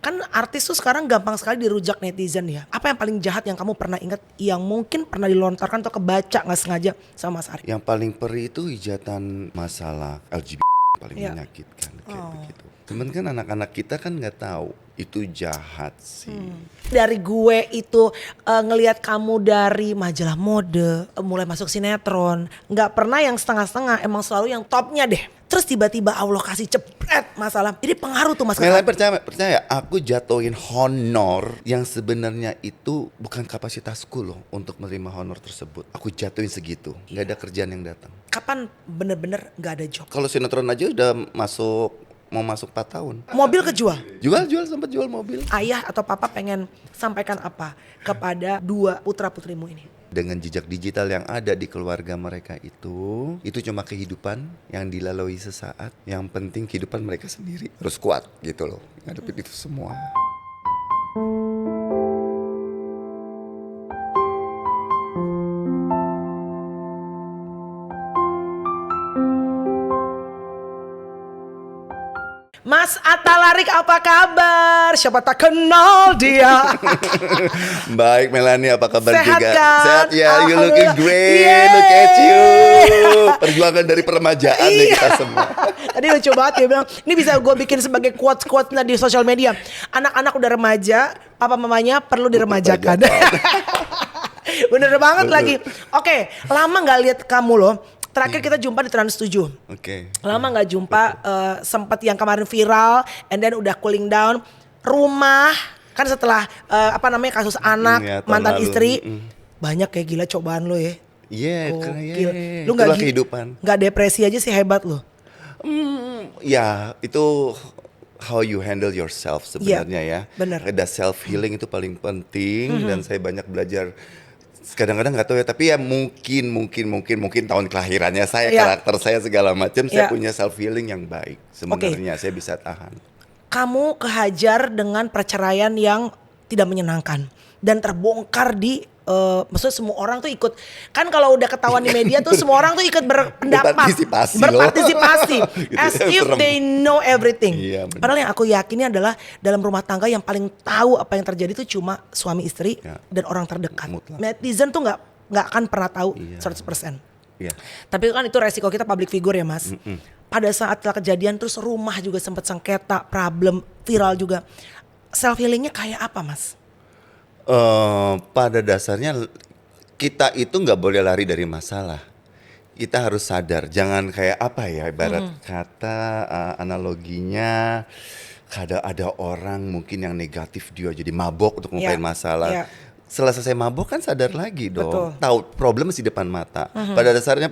Kan artis tuh sekarang gampang sekali dirujak netizen ya. Apa yang paling jahat yang kamu pernah ingat yang mungkin pernah dilontarkan atau kebaca nggak sengaja sama Mas Ari? Yang paling perih itu hujatan masalah LGBT paling Iya. menyakitkan kayak begitu. Cuman kan anak-anak kita kan nggak tahu itu jahat sih. Dari gue itu ngelihat kamu dari majalah mode, mulai masuk sinetron, nggak pernah yang setengah-setengah, emang selalu yang topnya deh. Terus tiba-tiba Allah kasih cepret masalah. Jadi pengaruh tuh Mas. Mela percaya, aku jatuhin honor yang sebenarnya itu bukan kapasitasku loh untuk menerima honor tersebut. Aku jatuhin segitu, nggak ada kerjaan yang datang. Kapan bener-bener nggak ada job? Kalau sinetron aja udah mau masuk 4 tahun. Mobil kejual. Sempat jual mobil. Ayah atau papa pengen sampaikan apa kepada dua putra putrimu ini? Dengan jejak digital yang ada di keluarga mereka itu cuma kehidupan yang dilalui sesaat. Yang penting kehidupan mereka sendiri harus kuat gitu loh, ngadepin itu semua. Mas Atta Larik apa kabar? Siapa tak kenal dia. Baik Melanie, apa kabar Sehat juga? kan? Sehat ya, you looking Alhamdulillah. great, Yeay. look at you. Perjuangan dari peremajaan nih kita semua. Tadi lucu banget dia bilang, ini bisa gue bikin sebagai quotes-quotes di sosial media. Anak-anak udah remaja, papa mamanya perlu diremajakan. Bener banget Betul. lagi. Oke, lama gak lihat kamu loh. Terakhir kita jumpa di Trans 7. Oke. Lama gak jumpa, sempat yang kemarin viral, and then udah cooling down. Rumah, kan setelah kasus anak, Iya, tahun mantan lalu. istri. Banyak kayak gila cobaan lo ya. Iya, Gokil. Lu itulah kehidupan. Gak depresi aja sih hebat lo. Ya, itu how you handle yourself sebenarnya ya. bener. Ada self healing itu paling penting dan saya banyak belajar. Kadang-kadang nggak tahu ya, tapi ya mungkin tahun kelahirannya saya, Iya. karakter saya segala macam, Iya. saya punya self healing yang baik. Sebenarnya saya bisa tahan. Kamu kehajar dengan perceraian yang tidak menyenangkan dan terbongkar di maksudnya semua orang tuh ikut, kan kalau udah ketahuan di media tuh semua orang tuh ikut berpendapat, berpartisipasi Gitu as ya, if serem. they know everything. Iya, benar. Padahal yang aku yakini adalah dalam rumah tangga yang paling tahu apa yang terjadi itu cuma suami istri Ya. dan orang terdekat. Mutlak. Netizen tuh nggak akan pernah tahu Iya. 100%. Iya. Tapi kan itu resiko kita public figure ya Mas. Pada saat setelah kejadian terus rumah juga sempat sengketa, problem, viral juga. Self healingnya kayak apa Mas? Pada dasarnya kita itu nggak boleh lari dari masalah. Kita harus sadar, jangan kayak apa ya, ibarat kata analoginya, ada orang mungkin yang negatif dia jadi mabok untuk Iya, ngupain masalah. iya. Setelah selesai mabok kan sadar lagi dong, Betul. tahu problem masih depan mata. Pada dasarnya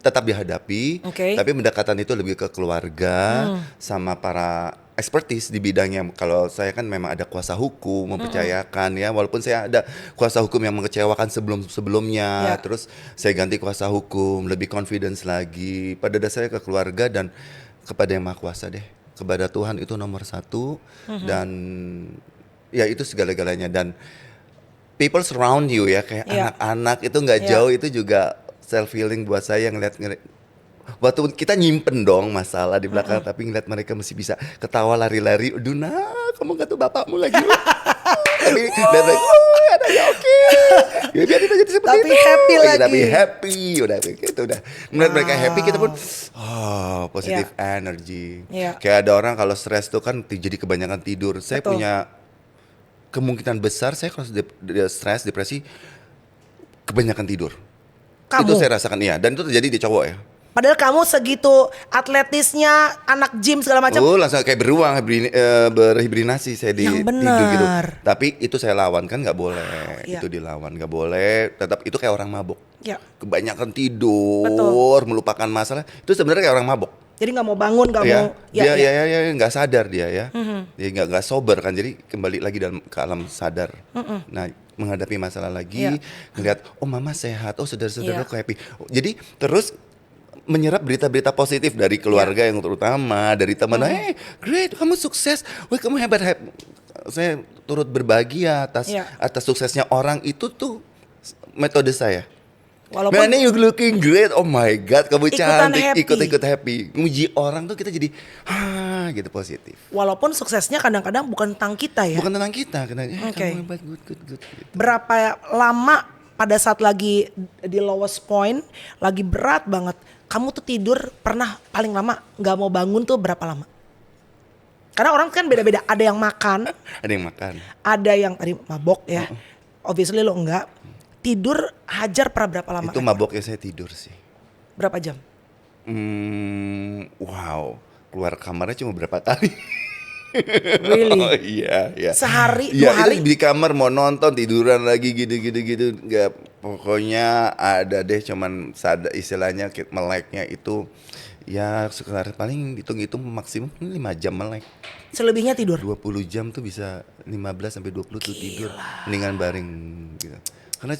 tetap dihadapi, Oke. tapi pendekatan itu lebih ke keluarga sama para expertise di bidangnya. Kalau saya kan memang ada kuasa hukum mempercayakan ya, walaupun saya ada kuasa hukum yang mengecewakan sebelumnya, Ya. terus saya ganti kuasa hukum, lebih confidence lagi. Pada dasarnya ke keluarga dan kepada Yang Maha Kuasa deh, kepada Tuhan itu nomor 1 dan ya itu segala-galanya. Dan people surround you ya, kayak Ya. anak-anak itu nggak Ya. jauh, itu juga self healing buat saya ngeliat. Waktu kita nyimpen dong masalah di belakang, tapi ngeliat mereka masih bisa ketawa lari-lari. Aduh nak, kamu gak tuh bapakmu lagi. Tapi lihat lagi, adanya oke. Ya biar kita jadi seperti Tapi itu. happy lagi. Tapi happy, udah gitu udah. Melihat mereka happy, kita pun positif energy. Iya. Kayak ada orang kalau stres tuh kan jadi kebanyakan tidur. Saya Betul. punya kemungkinan besar saya kalau stres, depresi, kebanyakan tidur. Kamu? Itu saya rasakan, iya. Dan itu terjadi di cowok ya. Padahal kamu segitu atletisnya, anak gym segala macam. Langsung kayak beruang, berhibernasi saya di Yang tidur gitu. benar. Tapi itu saya lawan, kan nggak boleh. Iya. Itu dilawan, nggak boleh. Tetap itu kayak orang mabuk. Ya. Kebanyakan tidur, Betul. melupakan masalah. Itu sebenarnya kayak orang mabuk. Jadi nggak mau bangun, nggak Ya, mau. dia nggak sadar dia ya. Dia nggak sober kan. Jadi kembali lagi ke alam sadar. Nah, menghadapi masalah lagi, Iya. ngeliat, oh mama sehat, oh saudara-saudara Iya. aku happy. Jadi terus menyerap berita-berita positif dari keluarga yang terutama, dari teman. Great, kamu sukses. Wah, kamu hebat. Saya turut berbagi ya Iya. atas suksesnya orang itu tuh metode saya. Walaupun Man, you looking great. Oh my god, kamu Ikutan cantik, happy. ikut-ikut happy. Nguji orang tuh kita jadi gitu positif. Walaupun suksesnya kadang-kadang bukan tentang kita ya. Bukan tentang kita, kamu Oke. hebat, good. Gitu. Berapa lama pada saat lagi di lowest point, lagi berat banget, kamu tuh tidur pernah paling lama nggak mau bangun tuh berapa lama? Karena orang kan beda-beda, ada yang makan, Ada yang makan. ada yang tadi mabok ya. Obviously lo enggak. Tidur hajar per berapa lama? Itu maboknya saya tidur sih. Berapa jam? Wow, keluar kamarnya cuma berapa kali? Really? Oh iya. Sehari, Ya, 2 hari? itu di kamar mau nonton tiduran lagi gitu. Nggak, pokoknya ada deh cuman istilahnya meleknya itu ya sekitar paling hitung maksimum 5 jam melek. Selebihnya tidur? 20 jam tuh bisa 15 sampai 20 tuh tidur. Mendingan baring gitu. Karena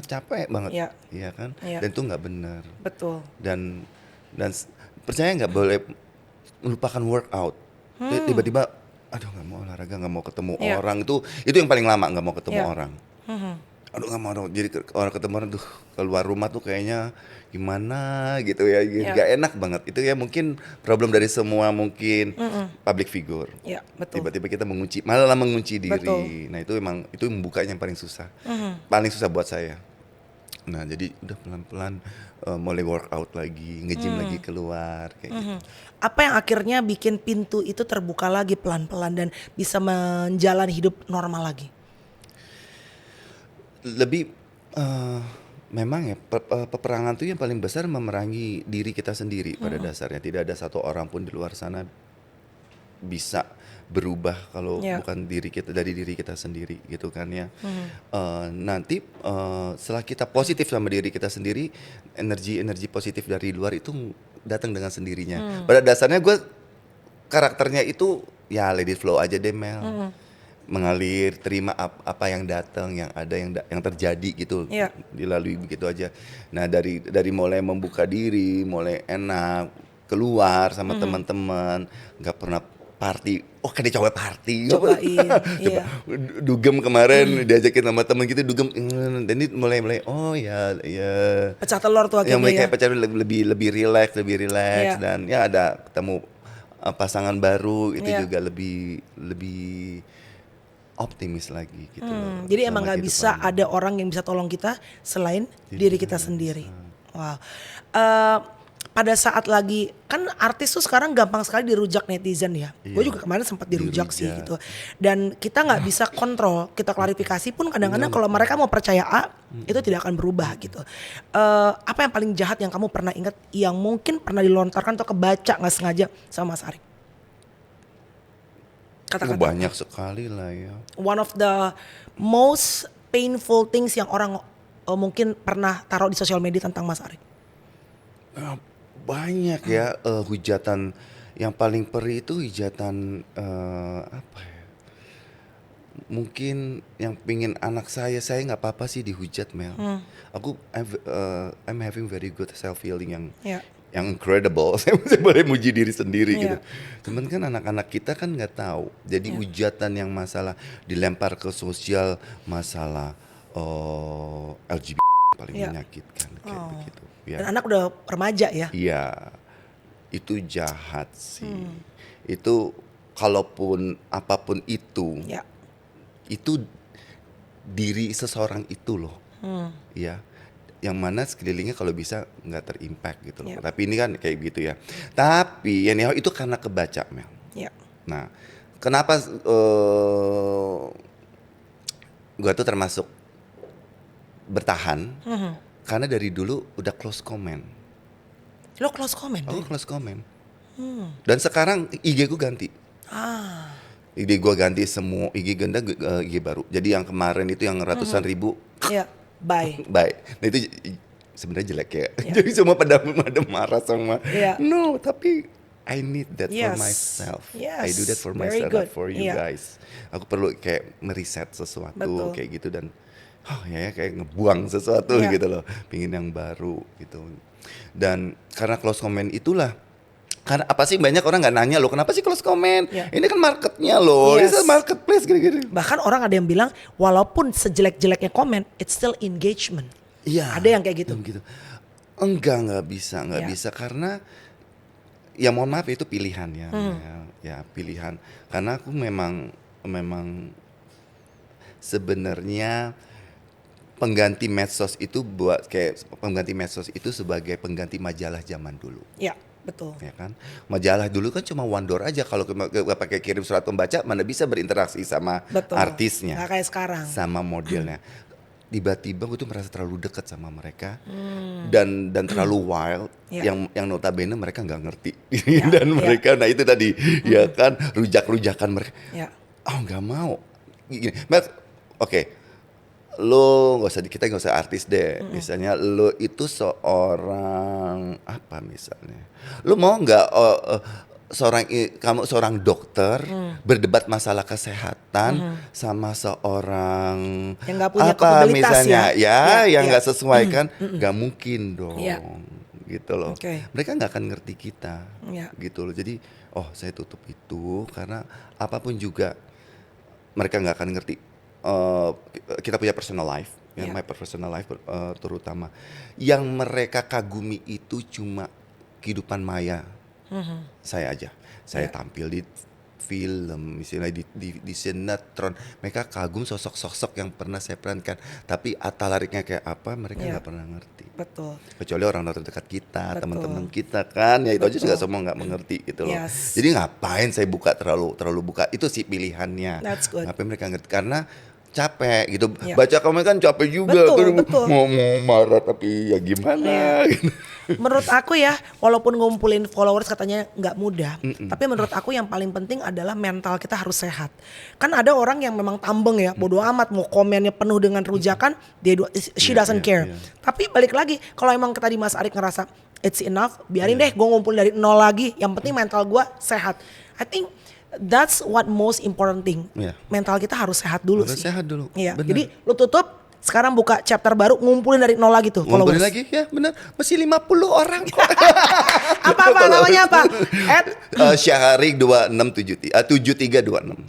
capek banget. Iya. Iya kan? Iya. Dan itu nggak benar. Betul. Dan percaya nggak boleh melupakan workout. Tiba-tiba aduh nggak mau olahraga, nggak mau ketemu Iya. orang, itu yang paling lama, nggak mau ketemu Iya. orang. Aduh nggak mau, jadi orang ketemu orang tuh keluar rumah tuh kayaknya gimana gitu ya, Iya. nggak enak banget. Itu ya mungkin problem dari semua mungkin public figure. Iya, betul. Tiba-tiba kita malah mengunci diri. Betul. Nah itu membukanya yang paling susah, paling susah buat saya. Nah jadi udah pelan-pelan mulai workout lagi, nge-gym lagi keluar kayak gitu. Apa yang akhirnya bikin pintu itu terbuka lagi pelan-pelan dan bisa menjalani hidup normal lagi? Lebih memang ya peperangan tuh yang paling besar memerangi diri kita sendiri pada dasarnya. Tidak ada satu orang pun di luar sana bisa berubah kalau Iya. bukan dari diri kita sendiri gitu kan ya. Nanti setelah kita positif sama diri kita sendiri, energi positif dari luar itu datang dengan sendirinya. Pada dasarnya gue karakternya itu ya let it flow aja deh Mel. Mengalir, terima apa yang datang, yang ada, yang terjadi gitu. Iya. Dilalui begitu aja. Nah dari mulai membuka diri, mulai enak, keluar sama teman-teman, nggak pernah party. Oh kan dia cowok party. Cobain, Coba iya. dugem kemarin diajakin sama temen gitu dugem. Dan ini mulai oh ya Pecah telur tuh yang akhirnya mulai ya. kayak pacaran lebih relax Iya. dan ya ada ketemu pasangan baru itu Iya. juga lebih optimis lagi gitu loh. Jadi emang sama nggak bisa kehidupan. ada orang yang bisa tolong kita selain diri kita sendiri. Wow. Pada saat lagi kan artis tuh sekarang gampang sekali dirujak netizen ya. Gue Iya. juga kemarin sempat dirujak sih Dirujak. gitu. Dan kita nggak bisa kontrol. Kita klarifikasi pun kadang-kadang kalau mereka mau percaya A itu tidak akan berubah gitu. Apa yang paling jahat yang kamu pernah ingat yang mungkin pernah dilontarkan atau kebaca nggak sengaja sama Mas Arik? Kata-kata. Banyak sekali lah ya. One of the most painful things yang orang mungkin pernah taruh di sosial media tentang Mas Arik. Banyak ya hujatan yang paling perih itu hujatan apa ya? Mungkin yang pingin anak saya nggak apa-apa sih dihujat Mel. I'm having very good self feeling yang Ya. incredible. Saya boleh muji diri sendiri Iya. gitu. Cuman kan anak-anak kita kan nggak tahu. Jadi hujatan yang masalah dilempar ke sosial, masalah LGBT paling Iya. menyakitkan kayak begitu. Ya. Dan anak udah remaja ya. Iya, itu jahat sih. Itu kalaupun apapun itu, Ya. itu diri seseorang itu loh, ya. Yang mana sekelilingnya kalau bisa nggak terimpact gitu loh. Ya. Tapi ini kan kayak gitu ya. Tapi anyhow itu karena kebaca Mel. Ya. Nah, kenapa gua tuh termasuk bertahan? Karena dari dulu udah close comment. Lo close comment Aku deh. close comment. Dan sekarang IG gue ganti. IG gue ganti semua IG ganda IG baru. Jadi yang kemarin itu yang ratusan ribu, Ya. Bye. baik. Nah itu sebenarnya jelek ya. Jadi semua pada marah sama. Iya. No, tapi I need that for Yes. myself. Yes. I do that for Very myself, good. not for you Iya. guys. Aku perlu kayak meriset sesuatu Betul. kayak gitu dan ya kayak ngebuang sesuatu Iya. gitu loh. Pingin yang baru gitu. Dan karena close comment itulah. Karena apa sih banyak orang nggak nanya loh kenapa sih close comment? Iya. Ini kan marketnya loh, Yes. ini marketplace gitu-gitu. Bahkan orang ada yang bilang walaupun sejelek-jeleknya komen, it's still engagement. Iya. Ada yang kayak gitu. Enggak bisa Iya. bisa karena ya mohon maaf itu pilihan ya, ya pilihan. Karena aku memang sebenarnya pengganti medsos itu buat kayak pengganti medsos itu sebagai pengganti majalah zaman dulu. Ya, betul. Ya kan, majalah dulu kan cuma one door aja, kalau pakai kirim surat pembaca mana bisa berinteraksi sama Betul. artisnya, Nggak kayak sekarang. sama modelnya. Tiba-tiba gue tuh merasa terlalu dekat sama mereka dan terlalu wild, yang notabene mereka nggak ngerti dan mereka nah itu tadi ya kan rujak-rujakan mereka. Oh nggak mau gini, oke. Lo nggak usah, kita nggak usah artis deh. Misalnya lo itu seorang apa misalnya, lo mau nggak kamu seorang dokter berdebat masalah kesehatan sama seorang yang nggak punya apa kapabilitas misalnya yang nggak sesuai kan, nggak mungkin dong gitu loh. Mereka nggak akan ngerti kita gitu loh. Jadi saya tutup itu karena apapun juga mereka nggak akan ngerti. Kita punya personal life, my personal life terutama. Yang mereka kagumi itu cuma kehidupan maya. Saya aja, saya tampil di film, misalnya di sinetron, mereka kagum sosok-sosok yang pernah saya perankan. Tapi atalariknya kayak apa, mereka nggak pernah ngerti. Betul. Kecuali orang terdekat kita, teman-teman kita kan, ya itu aja juga semua nggak mengerti gitu loh. Jadi ngapain saya buka terlalu buka, itu sih pilihannya. Ngapain mereka ngerti, karena capek gitu. Baca komen kan capek juga. Betul. Mau marah tapi ya gimana gitu. Menurut aku ya, walaupun ngumpulin followers katanya nggak mudah, tapi menurut aku yang paling penting adalah mental kita harus sehat. Kan ada orang yang memang tambeng ya, bodo amat mau komennya penuh dengan rujakan, she doesn't care. Tapi balik lagi, kalau emang tadi Mas Arik ngerasa it's enough, biarin deh gue ngumpul dari nol lagi, yang penting mental gue sehat. I think that's what most important thing. Mental kita harus sehat dulu sih. Sehat dulu. Jadi lu tutup, sekarang buka chapter baru, ngumpulin dari nol lagi tuh. Ngumpulin lagi, ya benar. Masih 50 orang kok. apa namanya apa? Syaharik 7326.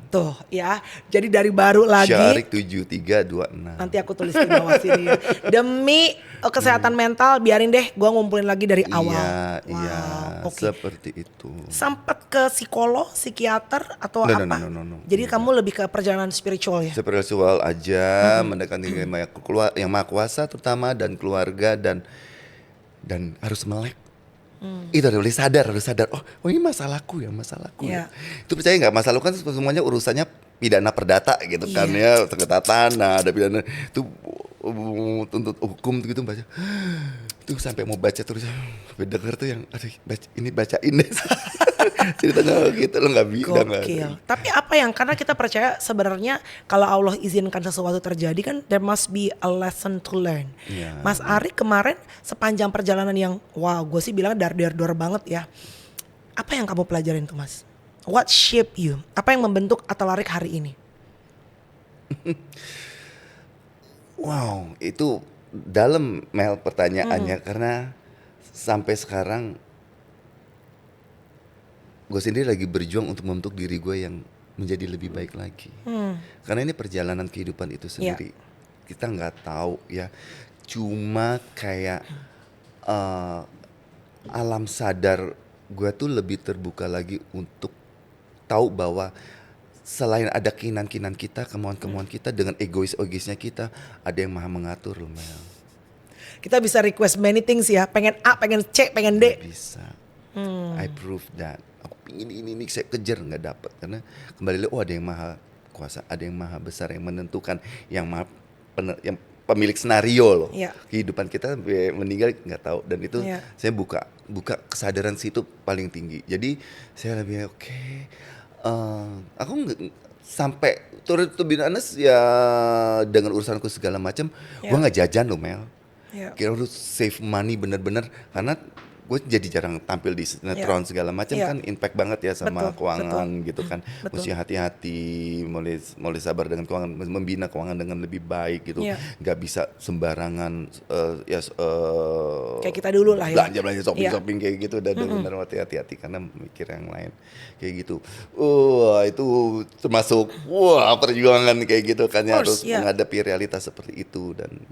Tuh ya, jadi dari baru lagi. Syaharik 7326. Nanti aku tulis di bawah sini ya. Demi kesehatan mental, biarin deh gue ngumpulin lagi dari awal. Iya, seperti itu. Sempat ke psikolog, psikiater atau apa? No. Jadi kamu lebih ke perjalanan spiritual ya? Spiritual aja, mendekati yang maha kuasa terutama, dan keluarga, dan harus melek. Itu harus sadar. Oh ini masalahku ya. Itu percaya nggak, masalah kan semuanya urusannya pidana perdata gitu kan ya, sengketa tanah, ada pidana itu tuntut hukum gitu, baca tuh sampai mau baca terus sampai denger tuh yang bacain deh ceritanya gitu lo nggak bisa. Tapi apa yang, karena kita percaya sebenarnya kalau Allah izinkan sesuatu terjadi kan there must be a lesson to learn. Mas Arik kemarin sepanjang perjalanan yang gue sih bilang dar banget ya, apa yang kamu pelajarin tuh Mas? What shape you? Apa yang membentuk Atalarik hari ini? Wow, itu dalam Mel pertanyaannya, karena sampai sekarang gue sendiri lagi berjuang untuk membentuk diri gue yang menjadi lebih baik lagi. Karena ini perjalanan kehidupan itu sendiri. Kita nggak tahu ya, cuma kayak alam sadar gue tuh lebih terbuka lagi untuk tahu bahwa selain ada keinginan kita, kemauan kita, dengan egoisnya kita, ada yang maha mengatur loh Mel. Kita bisa request many things ya, pengen A, pengen C, pengen D. Gak bisa. I prove that. Aku pingin ini saya kejar nggak dapat, karena kembali lagi ada yang maha kuasa, ada yang maha besar yang menentukan, yang yang pemilik skenario loh. Kehidupan kita meninggal nggak tahu, dan itu saya buka kesadaran situ paling tinggi. Jadi saya lebih aku nggak sampai turut honest ya, dengan urusanku segala macam, gue nggak jajan loh Mel. Kira harus save money bener-bener, karena gue jadi jarang tampil di sinetron segala macam kan, impact banget ya sama keuangan gitu kan. Mesti hati-hati, mulai sabar dengan keuangan, membina keuangan dengan lebih baik gitu. Nggak bisa sembarangan kayak kita dulu lah ya, belanja shopping kayak gitu. Dan benar hati-hati karena mikir yang lain kayak gitu. Itu termasuk perjuangan kayak gitu kan ya, harus menghadapi realitas seperti itu. Dan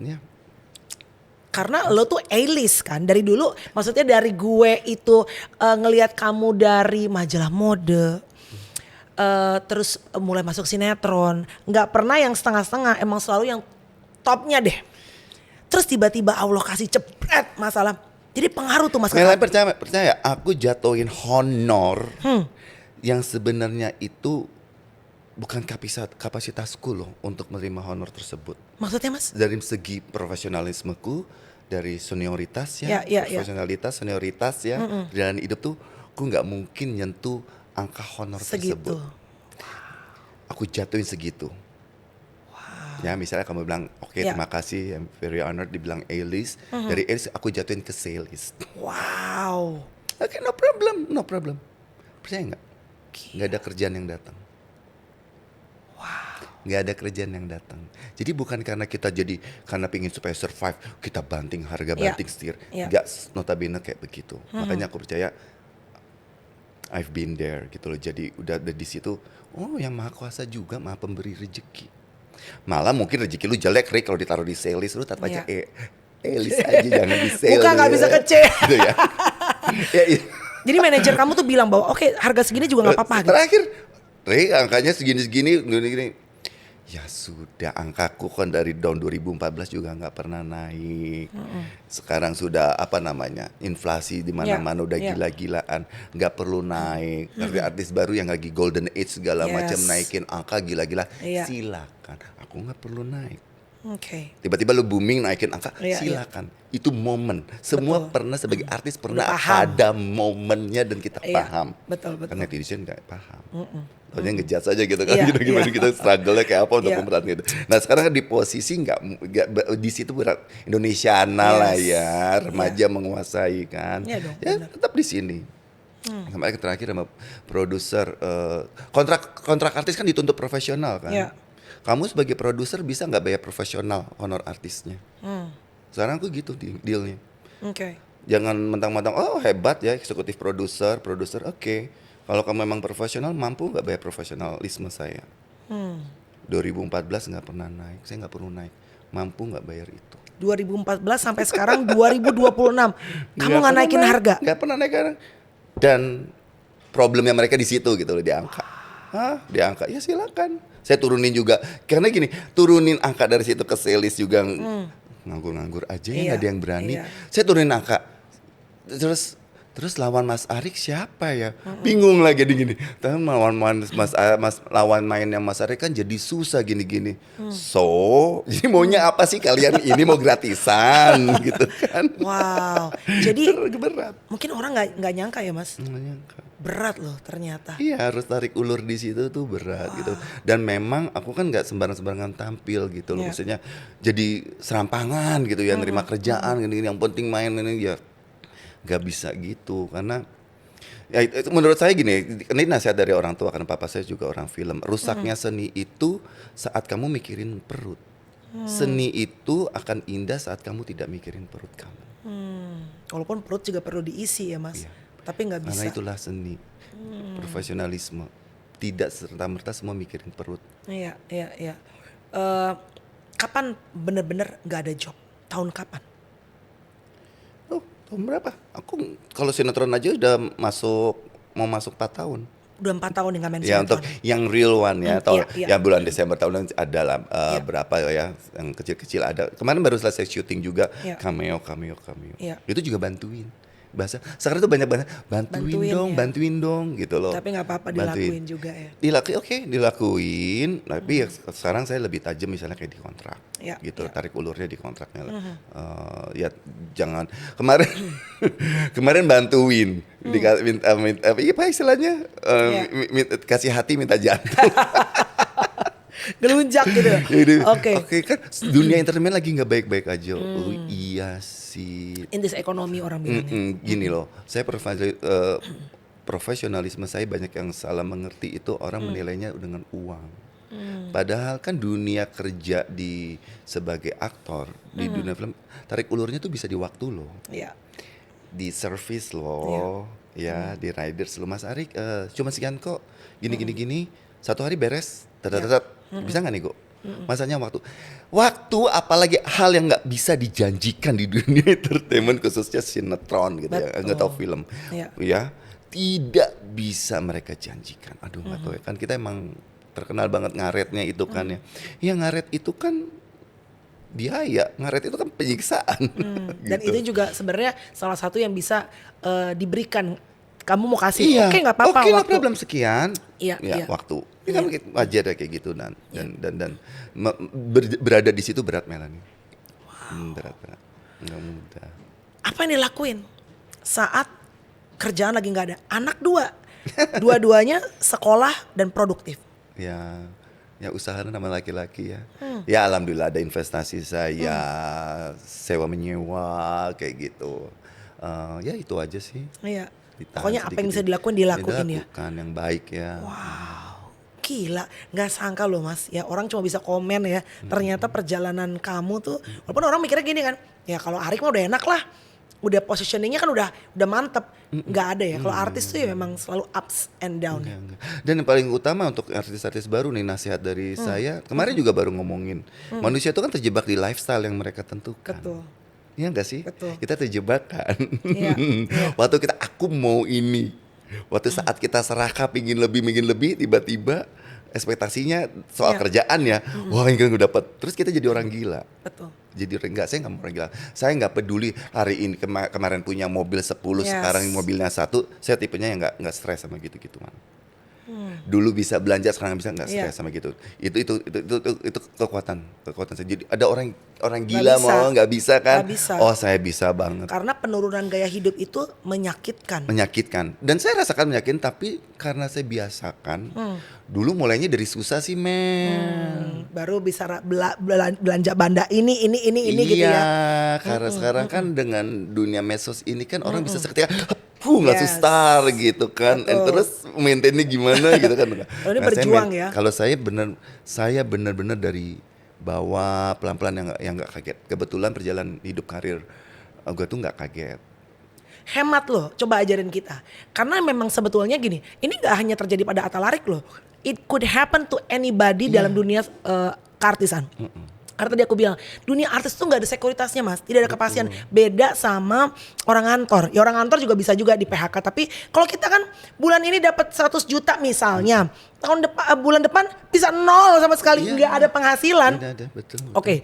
karena lo tuh A-list kan dari dulu. Maksudnya dari gue itu ngelihat kamu dari majalah mode, terus mulai masuk sinetron, nggak pernah yang setengah-setengah, emang selalu yang topnya deh. Terus tiba-tiba Allah kasih cepret masalah, jadi pengaruh tuh Mas. Nilai percaya, aku jatuhin honor yang sebenarnya itu bukan kapasitasku loh untuk menerima honor tersebut. Maksudnya Mas? Dari segi profesionalismeku, dari senioritas profesionalitas, senioritas jalan hidup tuh, aku nggak mungkin nyentuh angka honor segitu. tersebut. Aku jatuhin segitu. Ya misalnya kamu bilang, oke, terima kasih, I'm very honored dibilang A-list. Dari A-list aku jatuhin ke C-list. Wow. Oke, no problem. Percaya nggak? Nggak ada kerjaan yang datang. Nggak ada kerjaan yang datang. Jadi bukan karena kita karena pingin supaya survive, kita banting harga, banting setir. Nggak, notabene kayak begitu. Makanya aku percaya, I've been there gitu loh. Jadi udah di situ, yang maha kuasa juga, maha pemberi rezeki. Malah mungkin rezeki lu jelek, Rick, kalau ditaruh di sales, lu tetap aja list aja, jangan di sales. Bukan, nggak bisa kece. Gitu ya. Jadi manajer kamu tuh bilang bahwa oke, harga segini juga nggak apa-apa. Terakhir, Rick, angkanya segini. Ya sudah, angkaku kan dari tahun 2014 juga nggak pernah naik. Sekarang sudah inflasi di mana-mana udah gila-gilaan, nggak perlu naik. Artis baru yang lagi golden age segala macam naikin angka gila-gila, silakan. Aku nggak perlu naik. Tiba-tiba lu booming naikin angka, silakan. Itu momen. Semua pernah sebagai artis pernah ada momennya dan kita paham. Betul. Karena netizen nggak paham. Soalnya ngejudge aja gitu kan, gimana kita struggle-nya kayak apa untuk pemeran gitu. Nah sekarang di posisi nggak di situ berat, Indonesiana lah ya, remaja menguasai kan, tetap di sini. Sampai terakhir sama produser, kontrak artis kan dituntut profesional kan. Kamu sebagai produser bisa nggak bayar profesional honor artisnya? Sekarang aku gitu dealnya. Jangan mentang-mentang hebat ya eksekutif produser, oke. Kalau kamu memang profesional, mampu nggak bayar profesionalisme saya? 2014 nggak pernah naik, saya nggak perlu naik. Mampu nggak bayar itu? 2014 sampai sekarang 2026, kamu nggak naikin harga? Nggak pernah naik harga. Dan problemnya mereka di situ gitu loh, di angka. Di angka, ya silakan. Saya turunin juga, karena gini, turunin angka dari situ ke sales juga nganggur-nganggur aja ya, nggak ada yang berani. Saya turunin angka, Terus lawan Mas Arik siapa ya? Bingung lagi gini. Tapi lawan mainnya Mas Arik kan jadi susah gini-gini. Jadi maunya apa sih kalian ini, mau gratisan gitu kan? Wow. Jadi berat. Mungkin orang nggak nyangka ya Mas. Nggak nyangka. Berat loh ternyata. Iya, harus tarik ulur di situ tuh berat gitu. Dan memang aku kan nggak sembarang-sembarangan tampil gitu loh. Maksudnya jadi serampangan gitu ya, nerima kerjaan gini-gini. Yang penting main ini ya. Gak bisa gitu, karena ya itu menurut saya gini, ini nasihat dari orang tua, karena papa saya juga orang film. Rusaknya seni itu saat kamu mikirin perut. Seni itu akan indah saat kamu tidak mikirin perut kamu. Walaupun perut juga perlu diisi ya Mas, tapi nggak bisa. Karena itulah seni, profesionalisme. Tidak serta-merta semua mikirin perut. Iya. Kapan bener-bener nggak ada job? Tahun kapan? Tahun berapa? Aku kalau sinetron aja udah mau masuk 4 tahun. Udah 4 tahun dengan main ya, sinetron. Untuk yang real one ya, ya bulan Desember tahun ada lah berapa ya, yang kecil-kecil ada. Kemarin baru selesai syuting juga, cameo. Itu juga bantuin. Bahasa sekarang tuh banyak bantuin dong gitu loh. Tapi nggak apa-apa dilakuin juga ya. Dilakuin. Tapi sekarang saya lebih tajam misalnya kayak di kontrak, gitu. Tarik ulurnya di kontraknya. Ya jangan kemarin bantuin, minta apa istilahnya, kasih hati minta jantung. Gelunjak gitu. Oke kan dunia entertainment lagi nggak baik-baik aja. Oh iya sih. Indeks ekonomi orang bilangnya. Gini loh, saya profesionalisme saya banyak yang salah mengerti itu, orang menilainya dengan uang. Padahal kan dunia kerja sebagai aktor di dunia film, tarik ulurnya tuh bisa di waktu loh. Di service loh, di riders loh. Mas Arik cuma sekian kok, gini, 1 hari beres. Bisa nggak nego? Masanya waktu apalagi hal yang nggak bisa dijanjikan di dunia entertainment, khususnya sinetron gitu ya, nggak tahu film, ya tidak bisa mereka janjikan. Aduh nggak tahu ya, kan kita emang terkenal banget ngaretnya itu kan ya. Ya ngaret itu kan biaya, ngaret itu kan penyiksaan. Dan gitu. itu juga sebenarnya salah satu yang bisa diberikan. Kamu mau kasih, oke nggak apa-apa. Oke, no problem sekian. Iya. Waktu. Ya kan wajar ya kayak gitu dan berada di situ berat, Melanie. Berat. Nggak mudah. Apa yang dilakuin saat kerjaan lagi nggak ada? Anak 2, dua-duanya sekolah dan produktif. Ya usaha nama laki-laki ya. Ya alhamdulillah ada investasi saya, sewa menyewa kayak gitu. Ya itu aja sih. Iya. Ditahan Pokoknya apa yang bisa dilakuin dilakuin ya. Dilakukan yang baik ya. Wow. Gila, nggak sangka loh Mas. Ya orang cuma bisa komen ya. Ternyata perjalanan kamu tuh, walaupun orang mikirnya gini kan, ya kalau Arik mah udah enak lah, udah positioningnya kan udah mantep. Nggak ada ya. Kalau artis tuh ya memang selalu ups and down. Enggak. Dan yang paling utama untuk artis-artis baru nih, nasihat dari saya, kemarin juga baru ngomongin, manusia itu kan terjebak di lifestyle yang mereka tentukan. Betul. Iya nggak sih? Betul. Kita terjebak kan. Iya. Waktu aku mau ini. Waktu saat kita serakah pingin lebih, tiba-tiba ekspektasinya soal kerjaan ya. Wah ini udah dapat. Terus kita jadi orang gila. Betul. Jadi enggak, saya nggak mau orang gila. Saya nggak peduli hari ini kemarin punya mobil 10, sekarang mobilnya 1. Saya tipenya yang nggak stres sama gitu-gitu man. Dulu bisa belanja, sekarang bisa nggak stres sama gitu. Itu kekuatan saya. Jadi ada orang gila mau nggak bisa kan? Gak bisa. Oh saya bisa banget. Karena penurunan gaya hidup itu menyakitkan. Dan saya rasakan menyakitkan, tapi karena saya biasakan. Dulu mulainya dari susah sih men. Baru bisa belanja banda ini gitu ya. Iya, karena sekarang kan dengan dunia medsos ini kan orang bisa seketika langsung star gitu kan. And terus maintainnya gimana gitu kan. Ini berjuang ya. Kalau saya benar-benar dari bawah pelan-pelan yang nggak kaget. Kebetulan perjalanan hidup karir gue tuh nggak kaget. Hemat loh, coba ajarin kita. Karena memang sebetulnya gini, ini gak hanya terjadi pada Atta Larik loh. It could happen to anybody dalam dunia keartisan. Karena tadi aku bilang, dunia artis tuh gak ada sekuritasnya mas, tidak ada kepastian. Beda sama orang kantor. Ya orang kantor juga bisa juga di PHK. Tapi kalau kita kan bulan ini dapat 100 juta misalnya, bulan depan bisa 0 sama sekali, nggak ada penghasilan. Tidak ada, betul. Oke,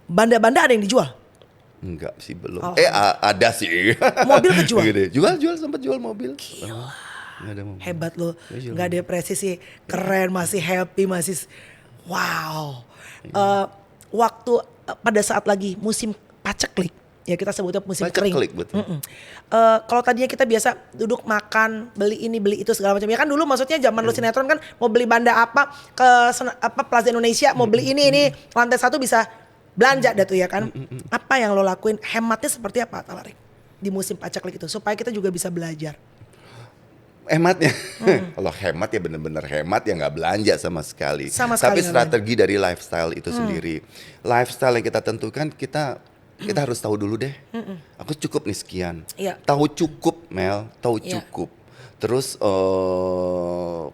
banda-banda ada yang dijual? Enggak sih belum. Ada sih. Mobil kejual? Jual sempat jual mobil. Gila. Nggak ada mobil. Hebat loh, nggak depresi sih, keren, masih happy, masih wow. Waktu pada saat lagi musim paceklik, ya kita sebutnya musim kering. Betul. Kalau tadinya kita biasa duduk makan, beli ini beli itu segala macam. Ya kan dulu maksudnya zaman lu sinetron kan mau beli banda apa ke Plaza Indonesia, mau beli ini lantai 1 bisa belanja dah tuh ya kan. Apa yang lo lakuin? Hematnya seperti apa Atta Larik di musim paceklik itu supaya kita juga bisa belajar? Hematnya, kalau hemat ya benar-benar hemat ya nggak belanja sama sekali. Tapi Tapi strategi dari lifestyle itu sendiri, lifestyle yang kita tentukan kita harus tahu dulu deh. Aku cukup nih sekian. Tahu cukup Mel, tahu cukup. Terus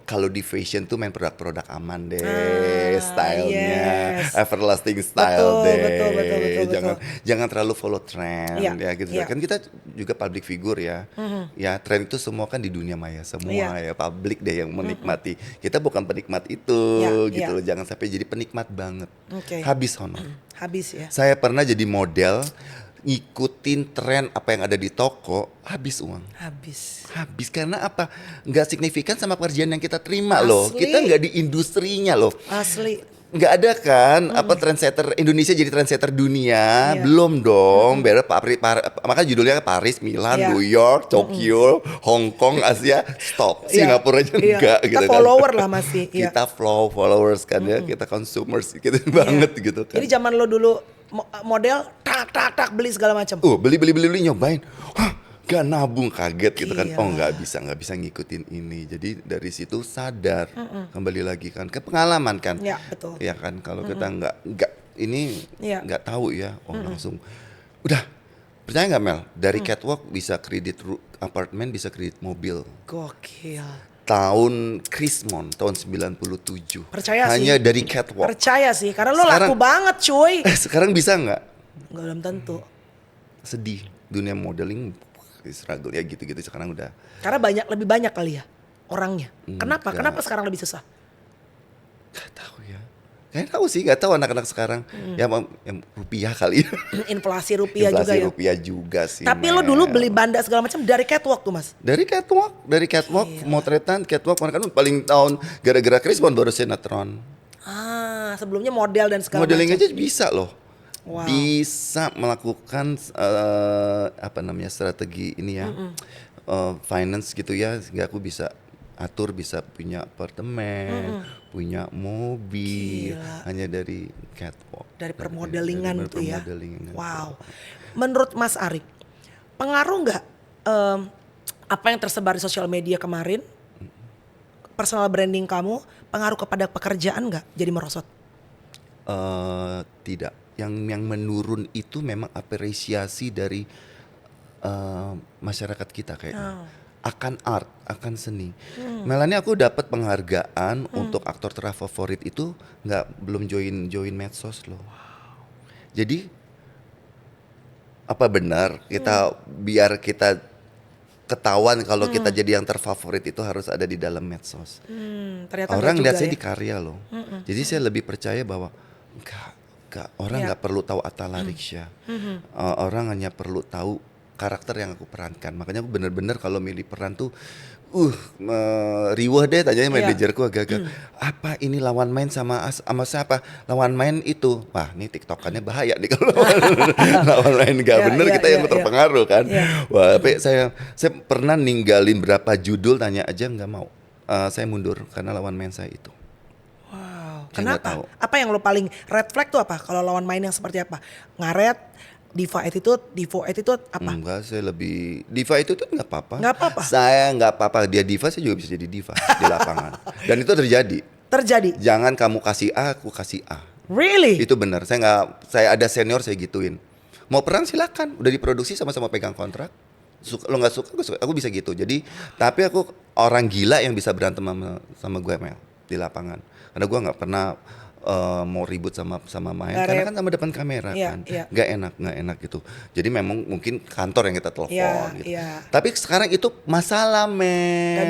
kalau di fashion tuh main produk-produk aman deh, stylenya, everlasting style betul. Jangan terlalu follow trend ya gitu. Kan kita juga public figure ya. Ya tren itu semua kan di dunia maya semua ya, public deh yang menikmati. Kita bukan penikmat itu gitu loh. Jangan sampai jadi penikmat banget. Habis honor. Habis ya. Saya pernah jadi model, ngikutin tren apa yang ada di toko, habis uang. Habis karena apa? Nggak signifikan sama pekerjaan yang kita terima loh. Kita nggak di industrinya loh. Asli. Nggak ada kan trendsetter Indonesia jadi trendsetter dunia, belum dong. Makanya judulnya Paris, Milan, New York, Tokyo, Hong Kong, Asia, stop. Singapura aja enggak gitu kan. Kita follower lah masih. Kita followers kan ya, kita consumers gitu banget gitu kan. Jadi zaman lo dulu model tak beli segala macam. Beli nyobain. Gak nabung, kaget gitu kan. Oh nggak bisa ngikutin ini. Jadi dari situ sadar, kembali lagi kan ke pengalaman kan. Ya betul. Ya kan kalau kita nggak tahu ya, langsung udah. Percaya nggak Mel? Dari catwalk bisa kredit apartemen, bisa kredit mobil. Gokil. tahun Krismon tahun 97. Percaya Hanya sih. dari catwalk. Percaya sih, karena lo Sekarang- laku banget cuy. Sekarang bisa nggak? Gak belum tentu. Sedih. Dunia modeling struggle ya gitu-gitu sekarang udah. Karena lebih banyak kali ya orangnya. Kenapa? Enggak. Kenapa sekarang lebih susah? Gak tahu ya. Kayaknya tahu sih, gak tahu anak-anak sekarang. Ya, rupiah kali ya. Inflasi rupiah Inflasi juga ya. rupiah juga sih. Tapi lo dulu beli banda segala macam dari catwalk tuh mas. Dari catwalk, motretan, catwalk, kan paling tahun gara-gara Krismon baru sinetron. Sebelumnya model dan segala Modeling macam. aja bisa loh. Wow. Bisa melakukan strategi ini ya. Finance gitu ya, sehingga aku bisa atur, bisa punya apartemen, punya mobil, hanya dari catwalk. Dari permodelingan Dari tuh ya. permodelingan. Wow. Menurut Mas Arik, pengaruh nggak apa yang tersebar di sosial media kemarin, personal branding kamu, pengaruh kepada pekerjaan nggak jadi merosot? Tidak. Yang menurun itu memang apresiasi dari masyarakat kita kayaknya. Akan art, akan seni. Melani, aku dapat penghargaan untuk aktor terfavorit itu belum join medsos loh. Jadi apa benar biar kita ketahuan kalau kita jadi yang terfavorit itu harus ada di dalam medsos. Ternyata Orang nggak lihat juga saya ya. di karya loh. Jadi saya lebih percaya bahwa orang nggak perlu tahu Atta Larisya. Orang hanya perlu tahu karakter yang aku perankan. Makanya aku bener-bener kalau milih peran tuh riweh deh, tanyanya manajerku agak-agak apa ini lawan main sama siapa, lawan main itu, wah ini tiktokannya bahaya nih kalau lawan main nggak bener, kita yang terpengaruh kan. Wah, tapi saya pernah ninggalin berapa judul, tanya aja nggak mau. Saya mundur karena lawan main saya itu. Wow. Saya nggak Kenapa? tahu. Apa yang lo paling red flag tuh apa? Kalau lawan main yang seperti apa? Ngaret, diva attitude apa? Enggak, saya lebih diva itu tuh nggak apa-apa. Nggak apa-apa? Saya nggak apa-apa, dia diva, saya juga bisa jadi diva di lapangan. Dan itu terjadi. Terjadi. Jangan kamu kasih A, aku kasih A. Really? Itu benar. Saya ada senior, saya gituin. Mau perang silakan, udah diproduksi sama-sama pegang kontrak. Lo nggak suka, aku bisa gitu. Jadi, tapi aku orang gila yang bisa berantem sama gue Mel di lapangan. Karena gue nggak pernah mau ribut sama main, karena kan sama depan kamera kan, nggak enak gitu. Jadi memang mungkin kantor yang kita telepon gitu. Tapi sekarang itu masalah Mel,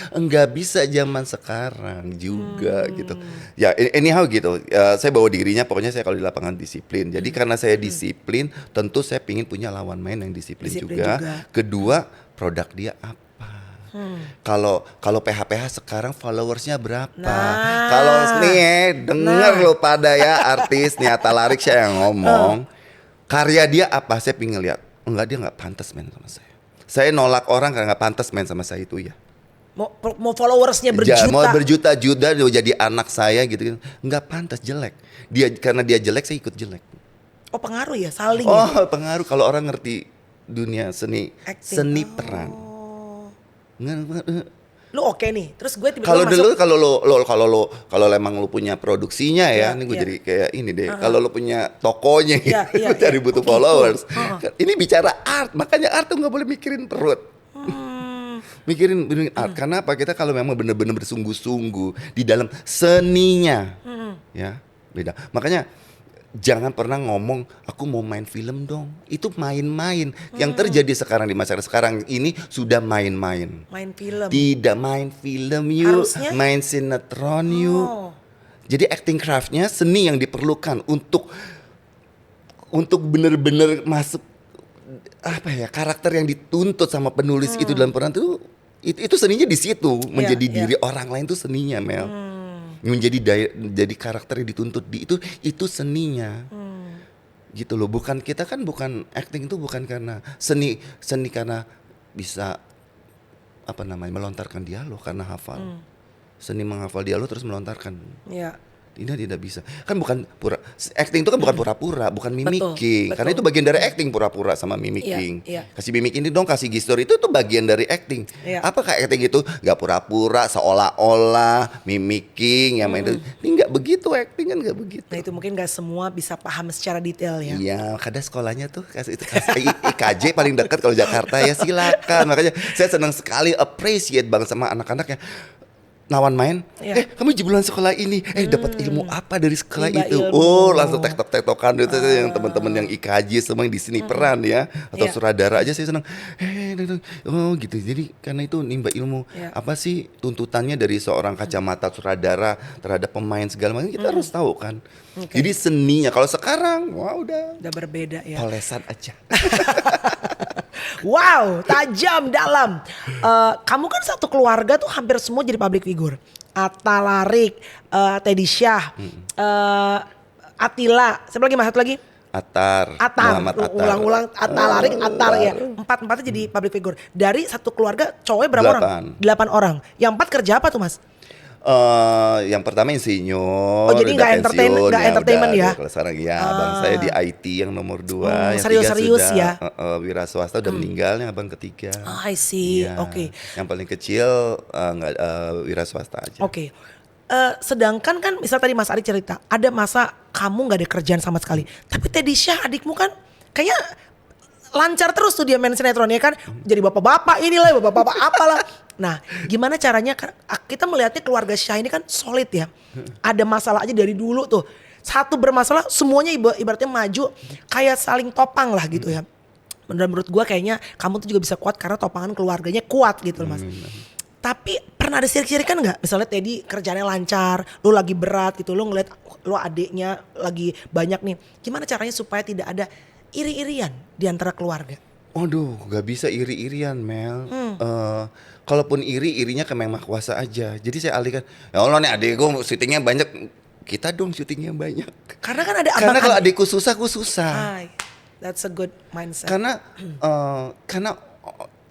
nggak bisa zaman sekarang juga gitu. Ya anyhow gitu. Saya bawa dirinya, pokoknya saya kalau di lapangan disiplin. Jadi karena saya disiplin, tentu saya pingin punya lawan main yang disiplin juga. Kedua, produk dia apa? Kalau PH sekarang followersnya berapa? Kalau nih denger lo pada ya artis nih Atta Larisya yang ngomong, karya dia apa? Saya pengen lihat. Enggak, dia nggak pantas main sama saya. Saya nolak orang karena nggak pantas main sama saya itu ya. Mau followersnya berjuta. Mau berjuta-juta dia jadi anak saya gitu. Nggak pantas, jelek. Karena dia jelek, saya ikut jelek. Oh pengaruh ya, saling. Oh pengaruh kalau orang ngerti dunia seni, seni peran. Lu oke nih, terus gue tiba-tiba kalau masuk. dulu kalau emang lu punya produksinya ya, ini gue jadi kayak ini deh. Kalau lu punya tokonya, lu cari butuh followers. Ini bicara art, makanya art tuh nggak boleh mikirin perut. mikirin art. Karena apa? Kita kalau memang benar-benar bersungguh-sungguh di dalam seninya, ya beda. Makanya jangan pernah ngomong aku mau main film dong. Itu main-main. Yang terjadi sekarang di masyarakat sekarang ini sudah main-main. Main film. Tidak main film yuk, main sinetron yuk. Jadi acting craftnya, seni yang diperlukan untuk benar-benar masuk apa ya, karakter yang dituntut sama penulis itu dalam peran itu seninya di situ. Menjadi diri orang lain tuh seninya, Mel. Jadi karakter yang dituntut itu seninya. Gitu loh. Kita kan bukan acting itu bukan karena seni karena bisa melontarkan dialog karena hafal. Seni menghafal dialog terus melontarkan. Iya. Dina tidak bisa. Kan bukan acting itu kan bukan pura-pura, bukan mimicking. Betul. Karena itu bagian dari acting, pura-pura sama mimicking. Iya. Kasih mimik ini dong, kasih gestur itu tuh bagian dari acting. Iya. Apakah acting itu nggak pura-pura, seolah-olah mimicking yang main itu? Ini nggak begitu, acting kan nggak begitu. Nah itu mungkin gak semua bisa paham secara detail ya. Iya, kadang sekolahnya tuh kasih IKJ paling dekat kalau Jakarta ya silakan. Makanya saya senang sekali appreciate banget sama anak-anaknya. Nawan main, kamu jebolan sekolah ini, dapat ilmu apa dari sekolah Nimba itu? ilmu. Oh, langsung tektok-tektokan itu yang teman-teman yang IKJ semua yang di sini peran ya, atau Iya. sutradara aja saya senang. Oh gitu. Jadi karena itu nimba ilmu. Iya. Apa sih tuntutannya dari seorang kacamata sutradara terhadap pemain segala macam kita harus tahu kan. Jadi seninya kalau sekarang, wah udah Berbeda ya. polesan aja. Wow, tajam dalam. Kamu kan satu keluarga tuh hampir semua jadi public figure. Atta Larik, Teddy Syah, Atila, siapa lagi mas? Satu lagi? Atar, Muhammad Atar. Ulang-ulang Atta Larik, Atar ya. Empat-empatnya jadi public figure. Dari satu keluarga cowoknya berapa orang? 8 orang. Yang 4 kerja apa tuh mas? Yang pertama insinyur. Oh, jadi udah nggak pensiun, entertainment udah, ya? Kalau sekarang ya, abang saya di IT yang nomor 2, yang serius-serius 3 ya? sudah wira swasta udah meninggal, yang abang ketiga. Oh, I see, Iya. oke. Yang paling kecil nggak wira swasta aja. Oke. Sedangkan kan misal tadi Mas Ari cerita, ada masa kamu nggak ada kerjaan sama sekali. Tapi Teddy Syah adikmu kan kayaknya lancar terus tuh dia main sinetron ya kan. Jadi bapak-bapak inilah, bapak-bapak apalah. Nah, gimana caranya? Kita melihatnya keluarga Syah ini kan solid ya. Ada masalah aja dari dulu tuh. Satu bermasalah, semuanya ibaratnya maju kayak saling topang lah gitu ya. Menurut gue kayaknya kamu tuh juga bisa kuat karena topangan keluarganya kuat gitu loh mas. Tapi pernah ada sirik-sirikan nggak? Misalnya Teddy kerjanya lancar, lu lagi berat gitu, lu ngeliat lu adiknya lagi banyak nih. Gimana caranya supaya tidak ada iri-irian di antara keluarga? Waduh, gak bisa iri-irian Mel. Kalaupun irinya ke Memang Kuasa aja. Jadi saya alihkan, ya Allah nih adik gue syutingnya banyak, kita dong syutingnya banyak. Karena kan ada Karena kalau adik. adikku susah, aku susah. That's a good mindset. Karena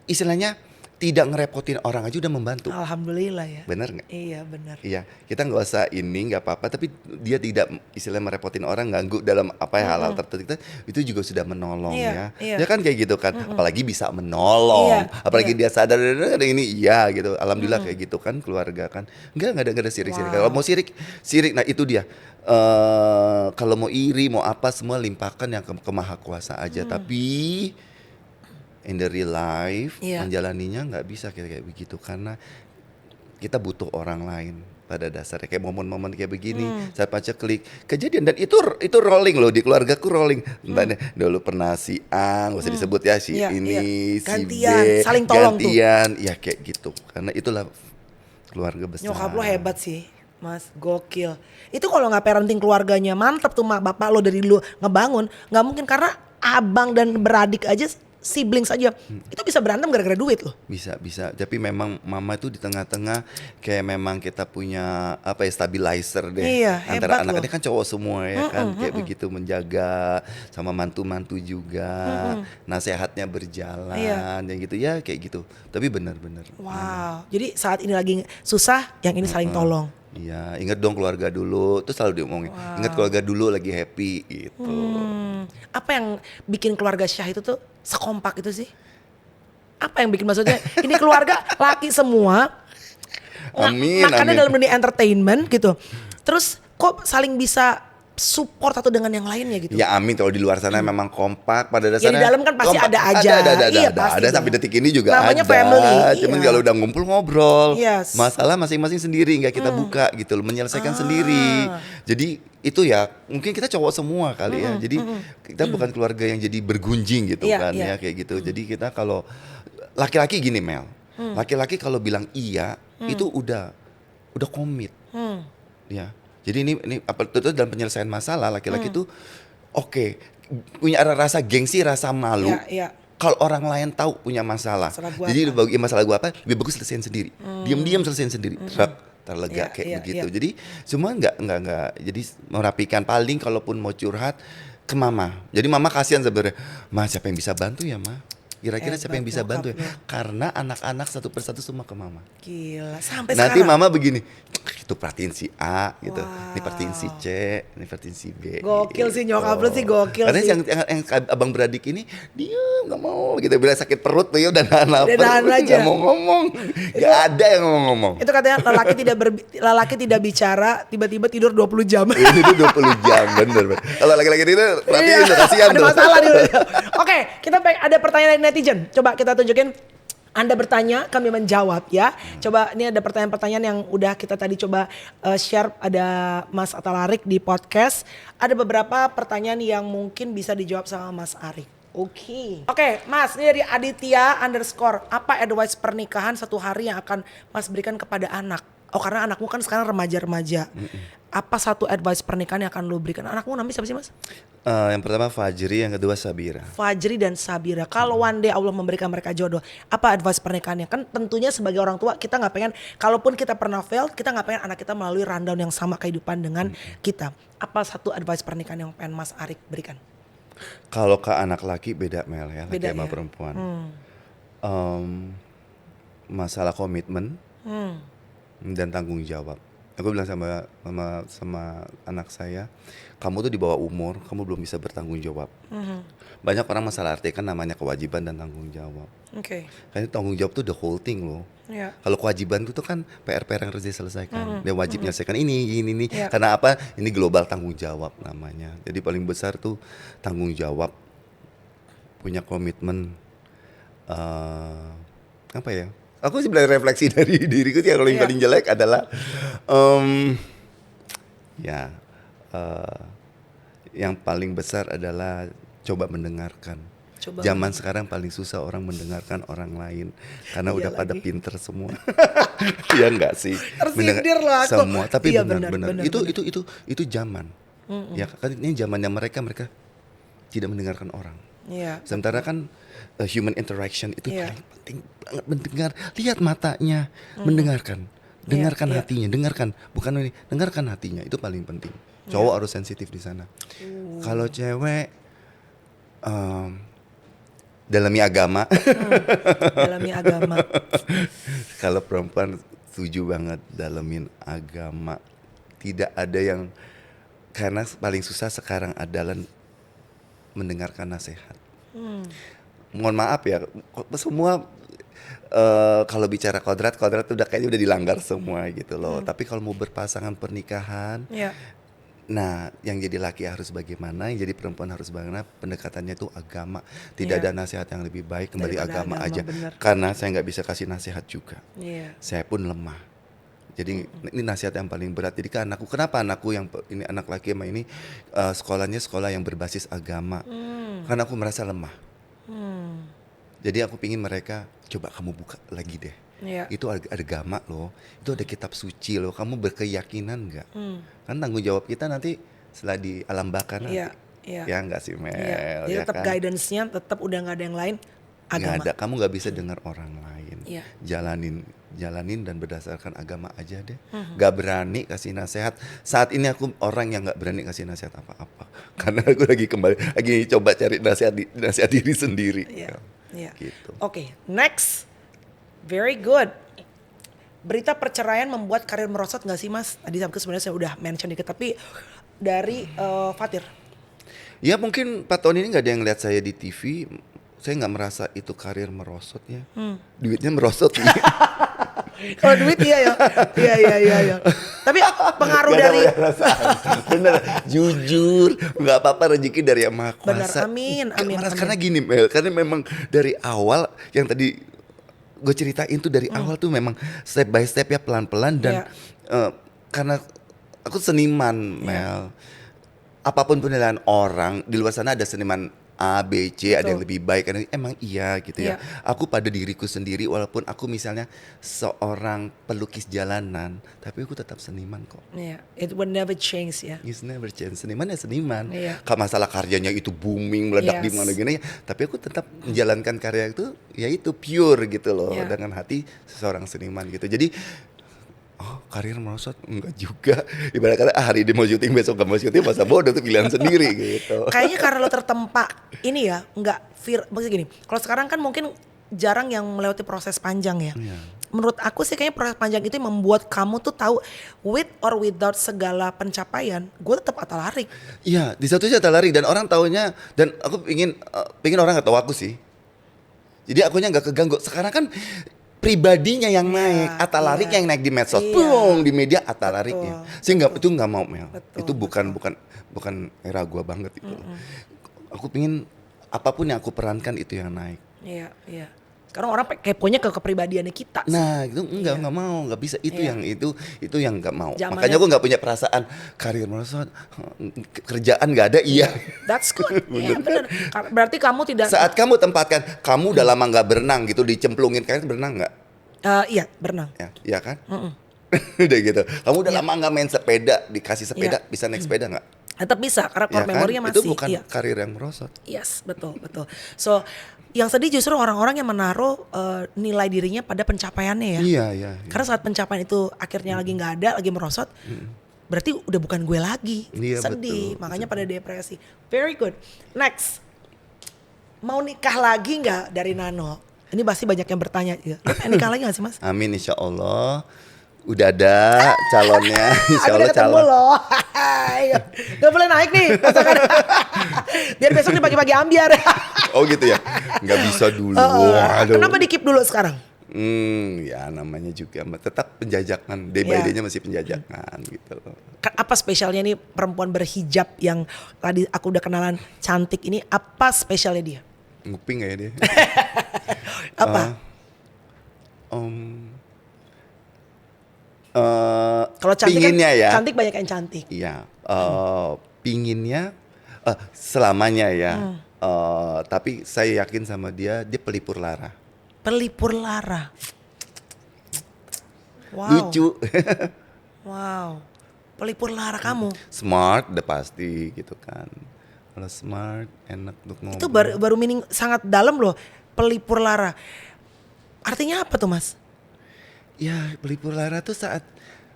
istilahnya tidak ngerepotin orang aja udah membantu. Alhamdulillah ya. Bener nggak? Iya benar. Iya, kita nggak usah ini nggak apa-apa, tapi dia tidak istilah merepotin orang, ganggu dalam apa ya hal-hal tertentu itu juga sudah menolong Iya, ya. iya. Ya kan kayak gitu kan, apalagi bisa menolong, Iya, apalagi iya. dia sadar ini iya gitu, alhamdulillah kayak gitu kan keluarga kan, nggak ada sirik-sirik. Wow. Kalau mau sirik, nah itu dia. Kalau mau iri, mau apa semua limpahkan yang ke Maha Kuasa aja, tapi in the real life Iya. menjalaninya nggak bisa kayak begitu karena kita butuh orang lain pada dasarnya kayak momen-momen kayak begini saya baca klik kejadian dan itu rolling loh di keluargaku rolling dulu pernah si A nggak usah disebut ya si Iya, ini iya. si Gantian, B saling tolong tuh. gantian ya kayak gitu karena itulah keluarga besar. Nyokap lo hebat sih, Mas, gokil. Itu kalau nggak parenting keluarganya mantep tuh mak bapak lo dari dulu ngebangun, nggak mungkin karena abang dan beradik aja siblings aja itu bisa berantem gara-gara duit loh. Bisa tapi memang mama itu di tengah-tengah kayak memang kita punya apa ya stabilizer deh Iya, antara hebat anak-anak loh. kan cowok semua ya kan kayak begitu menjaga sama mantu-mantu juga nasehatnya berjalan Iya. yang gitu ya kayak gitu tapi benar-benar Wow. Jadi saat ini lagi susah, yang ini saling tolong. iya ingat dong keluarga dulu tuh selalu diomongin ingat keluarga dulu lagi happy gitu. Apa yang bikin keluarga Syah itu tuh sekompak itu sih? Apa yang bikin maksudnya ini keluarga laki semua makannya dalam dunia entertainment gitu. Terus kok saling bisa support satu dengan yang lainnya gitu. Ya amin kalau di luar sana memang kompak pada dasarnya. di dalam kan pasti kompak. ada aja. Iya, pasti ada dong. sampai detik ini juga Namanya ada. family, Cuman iya. kalau udah ngumpul ngobrol, Yes. masalah masing-masing sendiri nggak kita buka gitu loh, menyelesaikan sendiri. Jadi itu ya mungkin kita cowok semua kali ya. Jadi kita bukan keluarga yang jadi bergunjing gitu Iya, kan iya. ya kayak gitu. Jadi kita kalau laki-laki gini Mel, laki-laki kalau bilang iya itu udah komit. Ya. Jadi ini apa itu dalam penyelesaian masalah laki-laki itu oke, punya rasa gengsi, rasa malu. Iya, iya. Kalau orang lain tahu punya masalah. Masalah gua Jadi apa? bagi masalah gua apa? Lebih bagus selesaiin sendiri. Diam-diam selesaiin sendiri. Terlega Iya, kayak iya, begitu. iya. Jadi semua enggak jadi merapikan paling kalaupun mau curhat ke mama. Jadi mama kasihan sebenarnya. Ma siapa yang bisa bantu ya, Ma? Kira-kira siapa yang Hebat bisa bantu ya? nyokap lo. Karena anak-anak satu persatu semua ke mama. Gila, sampai Nanti sekarang. mama begini, tuh perhatiin si A gitu, Wow. ini perhatiin si C, ini perhatiin si B. Gokil sih, nyokap lu sih gokil Karena sih. yang abang beradik ini dia nggak mau gitu, bila sakit perut tuh ya udah nahan lapar, nahan aja. nggak mau ngomong, nggak ada yang mau ngomong. Itu katanya lelaki tidak bicara, tiba-tiba tidur 20 jam. Ini tuh 20 jam, bener. Kalau laki-laki itu perhatiin tuh, kasihan ada tuh. masalah nih. Oke, kita ada pertanyaan dari netizen. Coba kita tunjukin. Anda bertanya, kami menjawab ya. Coba ini ada pertanyaan-pertanyaan yang udah kita tadi coba share, ada Mas Atalarik di podcast. Ada beberapa pertanyaan yang mungkin bisa dijawab sama Mas Arik. Oke, Mas, ini dari Aditya _ apa advice pernikahan 1 hari yang akan Mas berikan kepada anak? Oh, karena anakmu kan sekarang remaja-remaja. Apa 1 advice pernikahan yang akan lu berikan? Anakmu namanya siapa sih, Mas? Yang pertama Fajri, yang kedua Sabira. Fajri dan Sabira. Kalau one day Allah memberikan mereka jodoh, apa advice pernikahannya? Kan tentunya sebagai orang tua kita nggak pengen, kalaupun kita pernah fail, kita nggak pengen anak kita melalui rundown yang sama kehidupan dengan kita. Apa 1 advice pernikahan yang pengen Mas Arik berikan? Kalau ke anak laki beda Mel ya, Beda laki sama ya? perempuan. Masalah komitmen dan tanggung jawab. Aku bilang sama anak saya, kamu tuh di bawah umur, kamu belum bisa bertanggung jawab. Banyak orang masalah artikan namanya kewajiban dan tanggung jawab. Oke. Karena tanggung jawab tuh the whole thing loh. Ya. Kalau kewajiban itu kan PR yang harus diselesaikan. Dia wajib menyelesaikan ini. Ya. Karena apa? Ini global tanggung jawab namanya. Jadi paling besar tuh tanggung jawab, punya komitmen. Apa ya? Aku sih belajar refleksi dari diriku sih, kalau yang paling jelek adalah yang paling besar adalah coba mendengarkan. Zaman sekarang paling susah orang mendengarkan orang lain karena udah pada pinter semua. Iya enggak sih? Tersindir loh aku. Semua, tapi Iya, benar. benar. Itu zaman. Ya kan ini zamannya mereka tidak mendengarkan orang. Iya. Sementara kan human interaction itu paling penting banget, mendengar, lihat matanya, mendengarkan, dengarkan hatinya, dengarkan hatinya, itu paling penting. Cowok harus sensitif di sana. Kalau cewek dalami agama. Dalami agama. Kalau perempuan setuju banget dalamin agama. Tidak ada yang, karena paling susah sekarang adalah mendengarkan nasihat. Mohon maaf ya, semua kalau bicara kodrat udah kayaknya udah dilanggar semua gitu loh. Tapi kalau mau berpasangan pernikahan, nah yang jadi laki harus bagaimana, yang jadi perempuan harus bagaimana, pendekatannya itu agama. Tidak ada nasihat yang lebih baik kembali agama aja. Bener. Karena saya nggak bisa kasih nasihat juga. Iya. Saya pun lemah. Jadi ini nasihat yang paling berat. Jadi kan kenapa anakku yang ini anak laki sama ini sekolahnya sekolah yang berbasis agama. Karena aku merasa lemah. Jadi aku pingin mereka, coba kamu buka lagi deh. Itu ada agama loh, itu ada kitab suci loh. Kamu berkeyakinan nggak? Kan tanggung jawab kita nanti setelah di alam baka nanti. Ya nggak sih Mel? Jadi Ya tetap kan? guidance-nya tetap udah nggak ada yang lain. Agama. Nggak ada, kamu nggak bisa dengar orang lain. Iya. Jalanin dan berdasarkan agama aja deh. Gak berani kasih nasihat. Saat ini aku orang yang gak berani kasih nasihat apa-apa. Karena aku lagi coba cari nasihat diri sendiri. Iya. Gitu. Oke, next. Very good. Berita perceraian membuat karir merosot gak sih Mas? Tadi sebenarnya saya udah mention dikit, tapi dari Fatir. Ya mungkin 4 tahun ini gak ada yang lihat saya di TV. Saya gak merasa itu karir merosot ya. Duitnya merosot nih. Kalau duit iya ya. Iya. Tapi pengaruh dari bener, jujur, nggak apa-apa, rezeki dari Yang Maha Kuasa. Bener, amin. Karena gini Mel, karena memang dari awal yang tadi gue ceritain tuh dari awal tuh memang step by step ya, pelan-pelan dan karena aku seniman Mel. Apapun penilaian orang di luar sana, ada seniman A, B, C, ada yang lebih baik. Emang iya gitu ya. Aku pada diriku sendiri, walaupun aku misalnya seorang pelukis jalanan, tapi aku tetap seniman kok. It would never change ya. It's never change. Seniman ya seniman. Masalah karyanya itu booming, meledak di mana gini, tapi aku tetap menjalankan karya itu, ya itu pure gitu loh, dengan hati seseorang seniman gitu. Jadi karir merosot enggak juga. Ibarat kata hari ini mau syuting, besok gak mau syuting, masa bodoh, tuh pilihan sendiri gitu. Kayaknya karena lo tertempa ini ya, maksudnya gini. Kalau sekarang kan mungkin jarang yang melewati proses panjang ya. menurut aku sih kayaknya proses panjang itu yang membuat kamu tuh tahu with or without segala pencapaian, gue tetap Atalarik. Iya, di satu sisi lari dan orang taunya, dan aku pingin orang nggak tahu aku sih. Jadi akunya nggak keganggu. Sekarang kan pribadinya yang naik, Atalarik yang naik di medsos, boom, di media Atalariknya. Sehingga itu nggak mau, Mel. Itu bukan era gua banget itu. Aku pingin apapun yang aku perankan itu yang naik. Iya, iya. Sekarang orang keponya ke kepribadiannya kita. Nah, itu nggak mau, nggak bisa. Itu yang nggak mau. Zamannya, makanya aku nggak punya perasaan karir merosot, kerjaan nggak ada. Iya. That's good. Iya benar. Berarti kamu tidak. Saat kamu tempatkan, kamu udah lama nggak berenang gitu, dicemplungin, kalian berenang nggak? Iya berenang. Ya, iya kan? Udah gitu. Kamu udah lama nggak main sepeda, dikasih sepeda, bisa naik sepeda nggak? Tetap bisa karena core Ya kan? memorinya masih. Itu bukan karir yang merosot. Yes, betul. So, yang sedih justru orang-orang yang menaruh nilai dirinya pada pencapaiannya ya. Iya. Karena saat pencapaian itu akhirnya lagi nggak ada, lagi merosot, berarti udah bukan gue lagi. Iya, sedih, betul, makanya pada depresi. Very good. Next, mau nikah lagi nggak dari Nano? Ini pasti banyak yang bertanya. Ya. Nikah lagi nggak sih Mas? Amin, insya Allah. Udah ada calonnya, insya Allah ketemu calon. loh. Gak boleh naik nih. Biar besok nih pagi-pagi ambiar. Oh gitu ya, nggak bisa dulu. Kenapa di keep dulu sekarang? Ya namanya juga tetap penjajakan, day by day-nya masih penjajakan gitu. Apa spesialnya nih perempuan berhijab yang tadi aku udah kenalan cantik ini, apa spesialnya dia? Nguping gak ya dia? Apa? Kalau cantik pinginnya kan ya, cantik banyak yang cantik. Iya, pinginnya selamanya ya. Tapi saya yakin sama dia pelipur lara. Pelipur lara. Wow. Lucu. Wow. Pelipur lara kamu. Smart udah pasti gitu kan. Kalau smart enak untuk ngomong. Itu baru meaning sangat dalam loh. Pelipur lara. Artinya apa tuh Mas? Ya pelipur lara tuh saat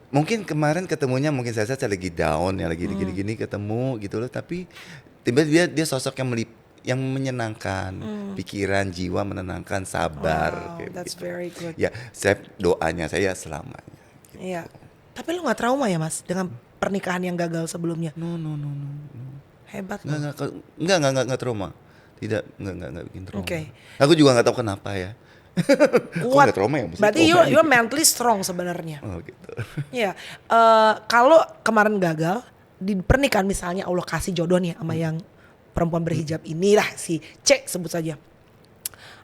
mungkin kemarin ketemunya mungkin saya lagi down ya, lagi gini-gini ketemu gitu loh, tapi tiba-tiba dia sosok yang menyenangkan, pikiran, jiwa menenangkan, sabar. Wow, that's gitu. very good. Ya, doanya saya selamanya. Gitu. Iya. Tapi lu nggak trauma ya Mas dengan pernikahan yang gagal sebelumnya? No. Hebat. Nggak trauma. Tidak, nggak bikin trauma. Okay. Aku juga nggak tahu kenapa ya. Kuat. Kok trauma ya? Berarti you're mentally strong sebenarnya. Oh gitu. Iya. Kalau kemarin gagal di pernikahan misalnya Allah kasih jodoh nih sama yang perempuan berhijab inilah si C sebut saja.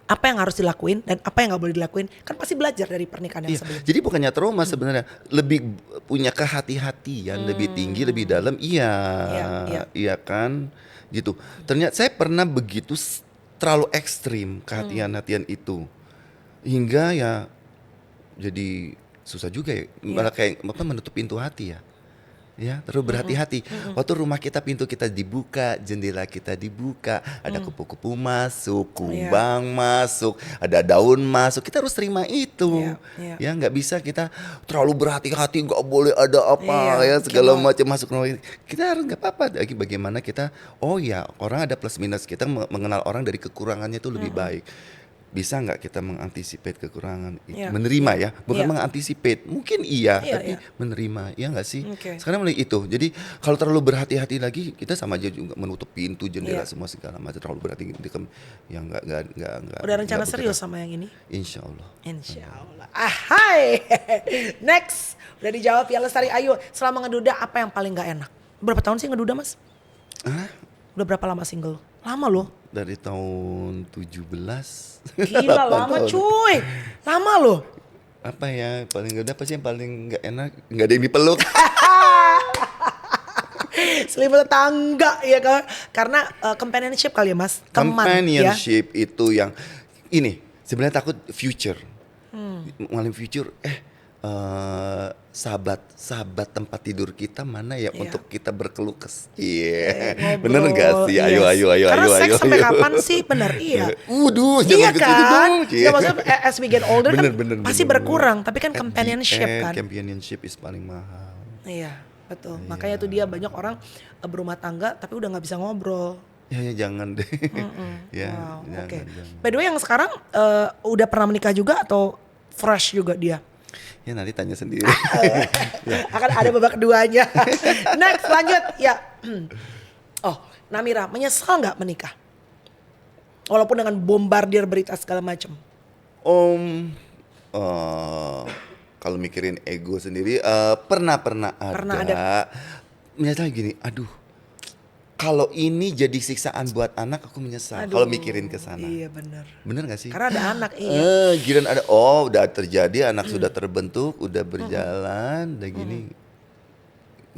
Apa yang harus dilakuin dan apa yang nggak boleh dilakuin, kan pasti belajar dari pernikahan yang sebelumnya. Jadi bukannya trauma sebenarnya, lebih punya kehati-hatian, lebih tinggi, lebih dalam. Iya kan, gitu. Ternyata saya pernah begitu terlalu ekstrim kehati-hatian itu, hingga ya jadi susah juga ya, malah kayak menutup pintu hati ya. Ya, terus berhati-hati. Waktu rumah kita pintu kita dibuka, jendela kita dibuka, ada kupu-kupu masuk, kumbang masuk, ada daun masuk. Kita harus terima itu. Ya, nggak bisa kita terlalu berhati-hati, nggak boleh ada apa ya segala macam masuk rumah. Kita harus nggak apa-apa. Bagaimana kita? Oh ya, orang ada plus minus. Kita mengenal orang dari kekurangannya itu lebih baik. Bisa nggak kita mengantisipasi kekurangan, menerima ya, bukan mengantisipasi, mungkin tapi menerima, ya nggak sih? Sekarang mulai itu, jadi kalau terlalu berhati-hati lagi, kita sama aja juga menutup pintu, jendela semua segala macam, terlalu berhati-hati, yang nggak. Udah rencana serius sama yang ini? Insya Allah. Hai, next, udah dijawab ya Lestari. Ayo, selama ngeduda apa yang paling nggak enak? Berapa tahun sih ngeduda Mas? Udah berapa lama single? Lama loh. Dari tahun 17. Gila lama cuy. Lama loh. Apa ya paling gak ada, apa sih yang paling gak enak? Gak ada yang dipeluk. Selimut tetangga ya kan. Karena companionship kali ya Mas. Companionship ya? Itu yang ini sebenarnya takut future. Malam future sahabat tempat tidur kita mana ya untuk kita berkeluh kesah. Bener gak sih? Ayo. Karena seks sampai kapan sih? Bener, iya. Jangan kan? Iya. Maksudnya as we get older bener, pasti berkurang. Tapi kan companionship kan. Companionship is paling mahal. Iya, betul. Makanya tuh dia banyak orang berumah tangga tapi udah gak bisa ngobrol. Ya jangan deh. Wow, jangan. By the way yang sekarang udah pernah menikah juga atau fresh juga dia. Ya nanti tanya sendiri. Akan ada babak keduanya. Next, lanjut ya. Oh, Namira menyesal nggak menikah? Walaupun dengan bombardir berita segala macam. Om, kalau mikirin ego sendiri, pernah ada. Menyesal gini, aduh, kalau ini jadi siksaan buat anak, aku menyesal. Kalau mikirin ke sana. Iya benar. Bener gak sih? Karena ada anak, iya. Giliran ada, udah terjadi, anak sudah terbentuk, udah berjalan, udah gini,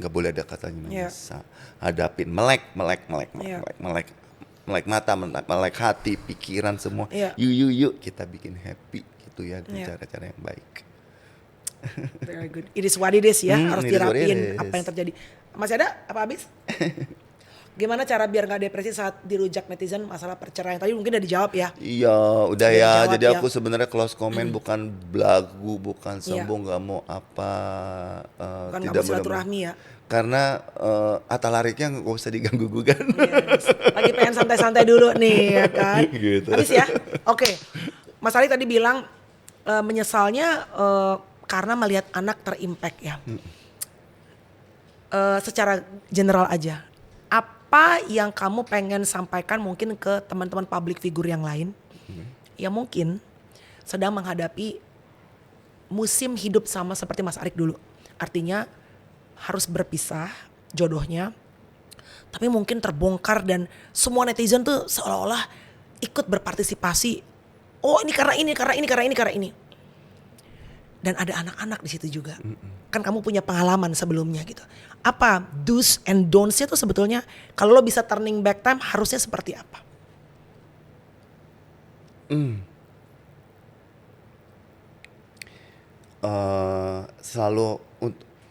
nggak boleh ada katanya menyesal. Hadapin, melek mata, melek hati, pikiran semua. Yuk kita bikin happy gitu ya, dengan cara-cara yang baik. Very good. It is what it is ya, harus dirapiin apa yang terjadi. Masih ada apa habis? Gimana cara biar nggak depresi saat dirujak netizen masalah perceraian? Tadi mungkin udah dijawab ya. Iya, udah ya. Jadi aku sebenarnya close comment bukan belagu, bukan sombong, nggak mau apa. Bukan nggak mau silaturahmi ya. Karena Atta Lariknya nggak usah diganggu-gugan. Yes. Lagi pengen santai-santai dulu nih ya kan. Gitu. Habis ya. Oke. Mas Ali tadi bilang menyesalnya karena melihat anak terimpact ya. Secara general aja, apa yang kamu pengen sampaikan mungkin ke teman-teman public figure yang lain yang mungkin sedang menghadapi musim hidup sama seperti Mas Arik dulu, artinya harus berpisah jodohnya, tapi mungkin terbongkar dan semua netizen tuh seolah-olah ikut berpartisipasi. Oh ini karena ini. Dan ada anak-anak di situ juga. Kan kamu punya pengalaman sebelumnya gitu. Apa do's and don'ts-nya tuh sebetulnya kalau lo bisa turning back time harusnya seperti apa?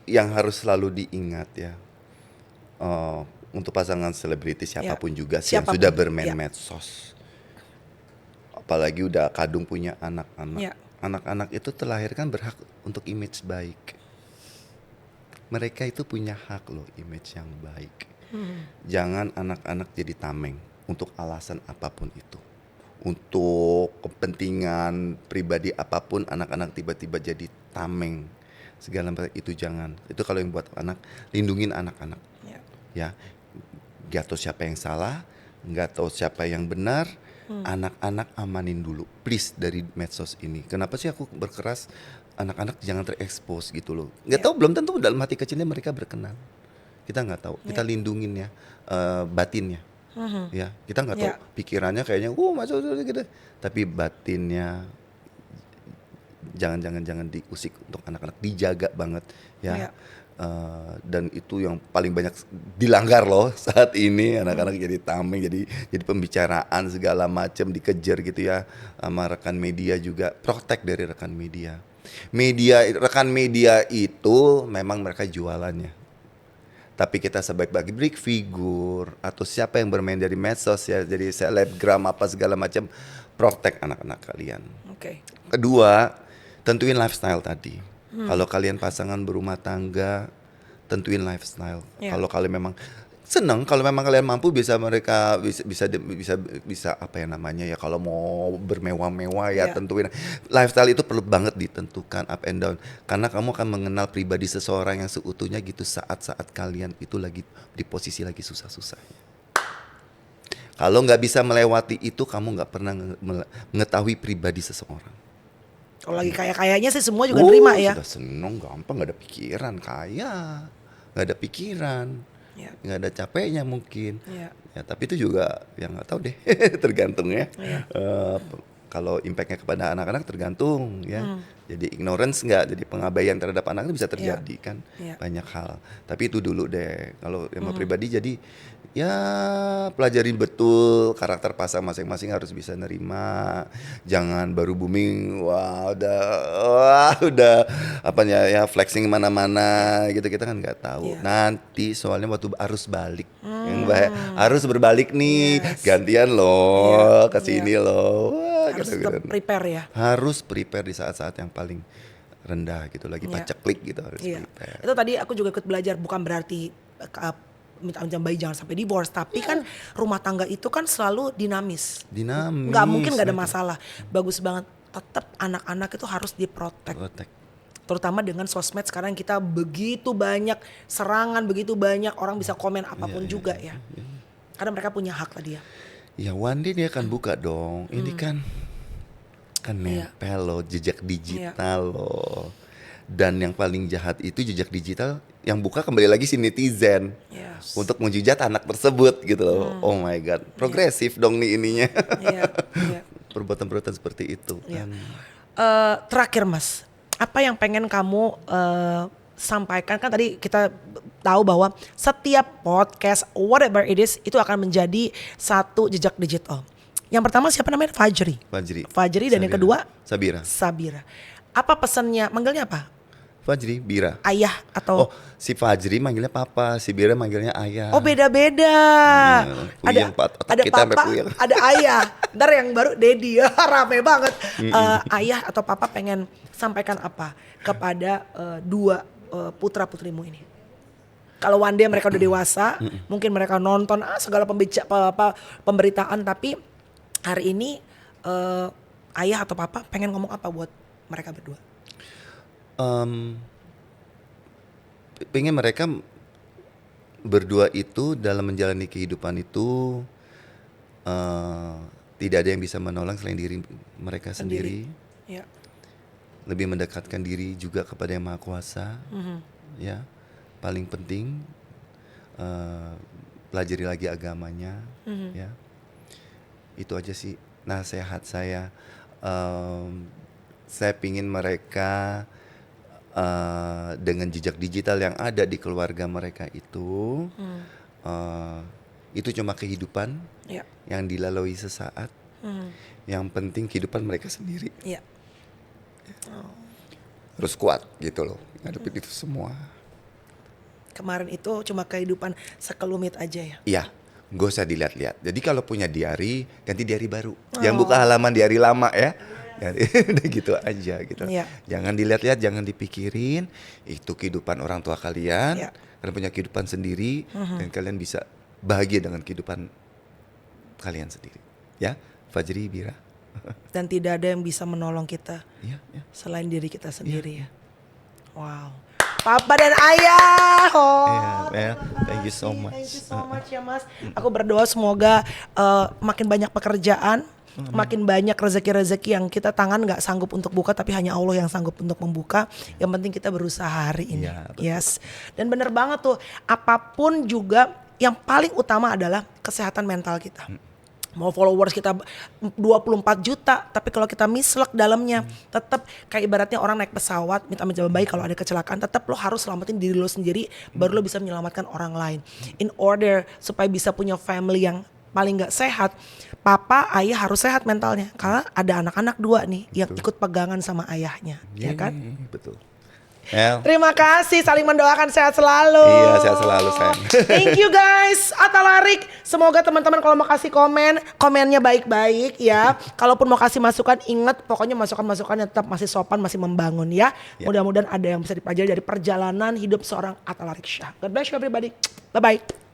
Yang harus selalu diingat ya. Untuk pasangan selebriti siapapun juga sih yang sudah bermain medsos. Apalagi udah kadung punya anak-anak. Anak-anak itu terlahirkan berhak untuk image baik. Mereka itu punya hak loh image yang baik. Jangan anak-anak jadi tameng untuk alasan apapun itu. Untuk kepentingan pribadi apapun anak-anak tiba-tiba jadi tameng. Segala macam itu jangan. Itu kalau yang buat anak, lindungin anak-anak. Ya. Gak tahu siapa yang salah, gak tahu siapa yang benar. Anak-anak amanin dulu, please, dari medsos ini. Kenapa sih aku berkeras anak-anak jangan terekspos gitu loh. Nggak tahu, belum tentu dalam hati kecilnya mereka berkenan. Kita nggak tahu. Kita lindungin ya batinnya. Ya, kita nggak tahu pikirannya kayaknya, masuk gitu. Tapi batinnya jangan diusik untuk anak-anak, dijaga banget ya. Dan itu yang paling banyak dilanggar loh saat ini, anak-anak jadi tameng, jadi pembicaraan segala macam, dikejar gitu ya sama rekan media juga. Protect dari rekan media. Rekan media itu memang mereka jualannya. Tapi kita sebagai big figure atau siapa yang bermain dari medsos ya, jadi selebgram apa segala macam, protect anak-anak kalian. Kedua, tentuin lifestyle tadi. Kalau kalian pasangan berumah tangga, tentuin lifestyle. Kalau kalian memang senang, kalau memang kalian mampu, bisa apa ya namanya ya, kalau mau bermewah-mewah ya tentuin. Lifestyle itu perlu banget ditentukan up and down, karena kamu akan mengenal pribadi seseorang yang seutuhnya gitu saat-saat kalian itu lagi di posisi lagi susah-susahnya. Kalau nggak bisa melewati itu, kamu nggak pernah mengetahui pribadi seseorang. Kalau lagi kaya-kayanya sih semua juga nerima ya. Sudah seneng, gampang, nggak ada pikiran, kaya, nggak ada pikiran, nggak ada capeknya mungkin. Ya, tapi itu juga yang nggak tahu deh, tergantung ya. Kalau impactnya kepada anak-anak tergantung ya. Jadi ignorance nggak, jadi pengabaian terhadap anak itu bisa terjadi kan, banyak hal. Tapi itu dulu deh. Kalau yang pribadi jadi ya pelajari betul karakter pasang masing-masing, harus bisa nerima. Jangan baru booming, udah apanya ya flexing mana-mana gitu, kita kan nggak tahu. Nanti soalnya waktu arus balik, yang harus berbalik nih, gantian loh, ke sini loh. Harus tetap prepare ya. Harus prepare di saat-saat yang paling rendah gitu, lagi paceklik gitu, harus prepare. Itu tadi aku juga ikut belajar, bukan berarti minta bayi jangan sampai divorce, tapi kan rumah tangga itu kan selalu dinamis. Nggak mungkin nggak ada masalah. Bagus banget. tetap anak-anak itu harus diprotek. Protek. Terutama dengan sosmed sekarang kita begitu banyak serangan, begitu banyak orang bisa komen apapun juga ya. Karena mereka punya hak tadi ya. Ya one day dia akan buka dong. Ini kan nempel loh jejak digital loh. Dan yang paling jahat itu jejak digital yang buka kembali lagi si netizen. Yes. Untuk menjujat anak tersebut gitu loh. Oh my god, progresif dong nih ininya. Perbuatan-perbuatan seperti itu kan. Terakhir Mas, apa yang pengen kamu sampaikan? Kan tadi kita tahu bahwa setiap podcast whatever it is itu akan menjadi satu jejak digital. Yang pertama siapa namanya? Fajri dan yang kedua Sabira. Apa pesannya? Manggilnya apa? Fajri, Bira. Ayah atau? Oh, si Fajri manggilnya papa, si Bira manggilnya ayah. Oh beda-beda. Puyeng, ada kita papa, ada ayah. Ntar yang baru Dedi, rame banget. Ayah atau papa pengen sampaikan apa kepada dua putra putrimu ini? Kalau one day mereka udah dewasa, mungkin mereka nonton segala pemberitaan, tapi hari ini ayah atau papa pengen ngomong apa buat mereka berdua? Pengen mereka berdua itu dalam menjalani kehidupan itu tidak ada yang bisa menolong selain diri mereka sendiri. Ya. Lebih mendekatkan diri juga kepada Yang Maha Kuasa. Ya, paling penting pelajari lagi agamanya. Ya, itu aja sih nasihat saya. Saya pingin mereka dengan jejak digital yang ada di keluarga mereka itu cuma kehidupan yang dilalui sesaat. Yang penting kehidupan mereka sendiri. Terus kuat gitu loh ngadepin itu semua. Kemarin itu cuma kehidupan sekelumit aja ya? Iya, gak usah dilihat-lihat. Jadi kalau punya diary, ganti diary baru. Jangan buka halaman diary lama ya. Udah gitu aja gitu. Jangan dilihat-lihat, jangan dipikirin. Itu kehidupan orang tua kalian. Kalian punya kehidupan sendiri dan kalian bisa bahagia dengan kehidupan kalian sendiri. Ya, Fajri, Bira. Dan tidak ada yang bisa menolong kita selain diri kita sendiri ya. Wow. Papa dan ayah. Thank you so much. Thank you so much ya Mas. Aku berdoa semoga makin banyak pekerjaan. Makin banyak rezeki-rezeki yang kita tangan gak sanggup untuk buka, tapi hanya Allah yang sanggup untuk membuka. Yang penting kita berusaha hari ini. Yes. Dan bener banget tuh, apapun juga yang paling utama adalah kesehatan mental kita. Mau followers kita 24 juta, tapi kalau kita mislek dalamnya, tetap kayak ibaratnya orang naik pesawat, minta menjawab baik kalau ada kecelakaan, tetap lo harus selamatin diri lo sendiri, baru lo bisa menyelamatkan orang lain. In order supaya bisa punya family yang paling gak sehat, papa, ayah harus sehat mentalnya. Karena ada anak-anak dua nih yang ikut pegangan sama ayahnya, ya kan? Betul. Terima kasih, saling mendoakan sehat selalu. Iya, sehat selalu sayang. Thank you guys, Atalarik. Semoga teman-teman kalau mau kasih komennya baik-baik ya. Kalaupun mau kasih masukan, ingat pokoknya masukan-masukannya tetap masih sopan, masih membangun ya. Mudah-mudahan ada yang bisa dipelajari dari perjalanan hidup seorang Atalarik Syah. God bless you everybody. Bye-bye.